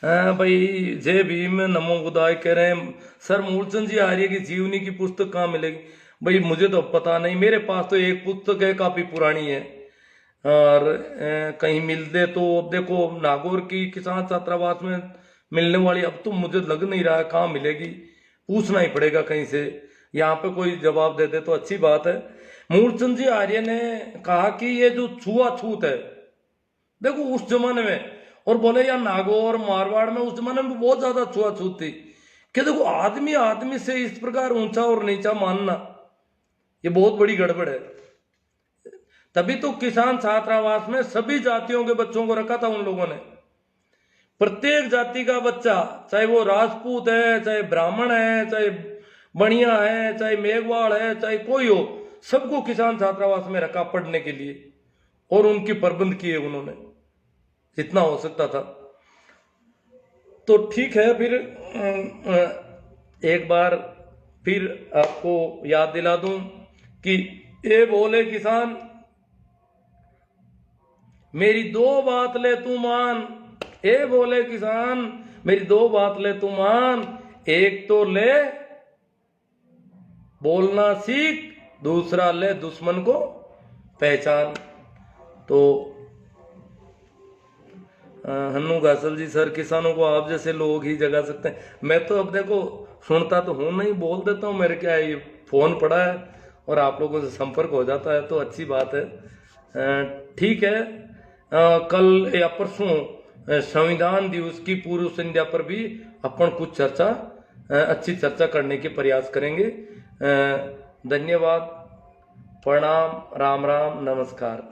भाई जय भीम, नमो बुद्धाय कह रहे हैं सर। मूलचंद जी आर्य की जीवनी की पुस्तक कहाँ मिलेगी? भाई मुझे तो पता नहीं, मेरे पास तो एक पुस्तक है, काफी पुरानी है, और कहीं मिल दे तो। अब देखो नागौर की किसान छात्रावास में मिलने वाली अब तो मुझे लग नहीं रहा है कहाँ मिलेगी, पूछना ही पड़ेगा कहीं से। यहाँ पे कोई जवाब दे दे तो अच्छी बात है। मूलचंद जी आर्य ने कहा कि ये जो छुआछूत है, देखो उस जमाने में, और बोले यार नागौर मारवाड़ में उस जमाने में बहुत ज्यादा छुआछूत थी, कि देखो आदमी आदमी से इस प्रकार ऊंचा और नीचा मानना, ये बहुत बड़ी गड़बड़ है। तभी तो किसान छात्रावास में सभी जातियों के बच्चों को रखा था उन लोगों ने। प्रत्येक जाति का बच्चा, चाहे वो राजपूत है, चाहे ब्राह्मण है, चाहे बनिया है, चाहे मेघवाड़ है, चाहे कोई हो, सबको किसान छात्रावास में रखा पढ़ने के लिए, और उनकी प्रबंध किए उन्होंने जितना हो सकता था। तो ठीक है, फिर एक बार फिर आपको याद दिला दूं कि ए बोले किसान मेरी दो बात ले तू मान, ए बोले किसान मेरी दो बात ले तू मान, एक तो ले बोलना सीख, दूसरा ले दुश्मन को पहचान। तो हन्नू गासल जी सर, किसानों को आप जैसे लोग ही जगा सकते हैं। मैं तो अब देखो सुनता तो हूं नहीं, बोल देता हूं। मेरे क्या है, ये फोन पड़ा है और आप लोगों से संपर्क हो जाता है तो अच्छी बात है। ठीक है, कल या परसों संविधान दिवस की पूर्व संध्या पर भी अपन कुछ चर्चा, अच्छी चर्चा करने के प्रयास करेंगे। धन्यवाद, प्रणाम, राम राम, नमस्कार।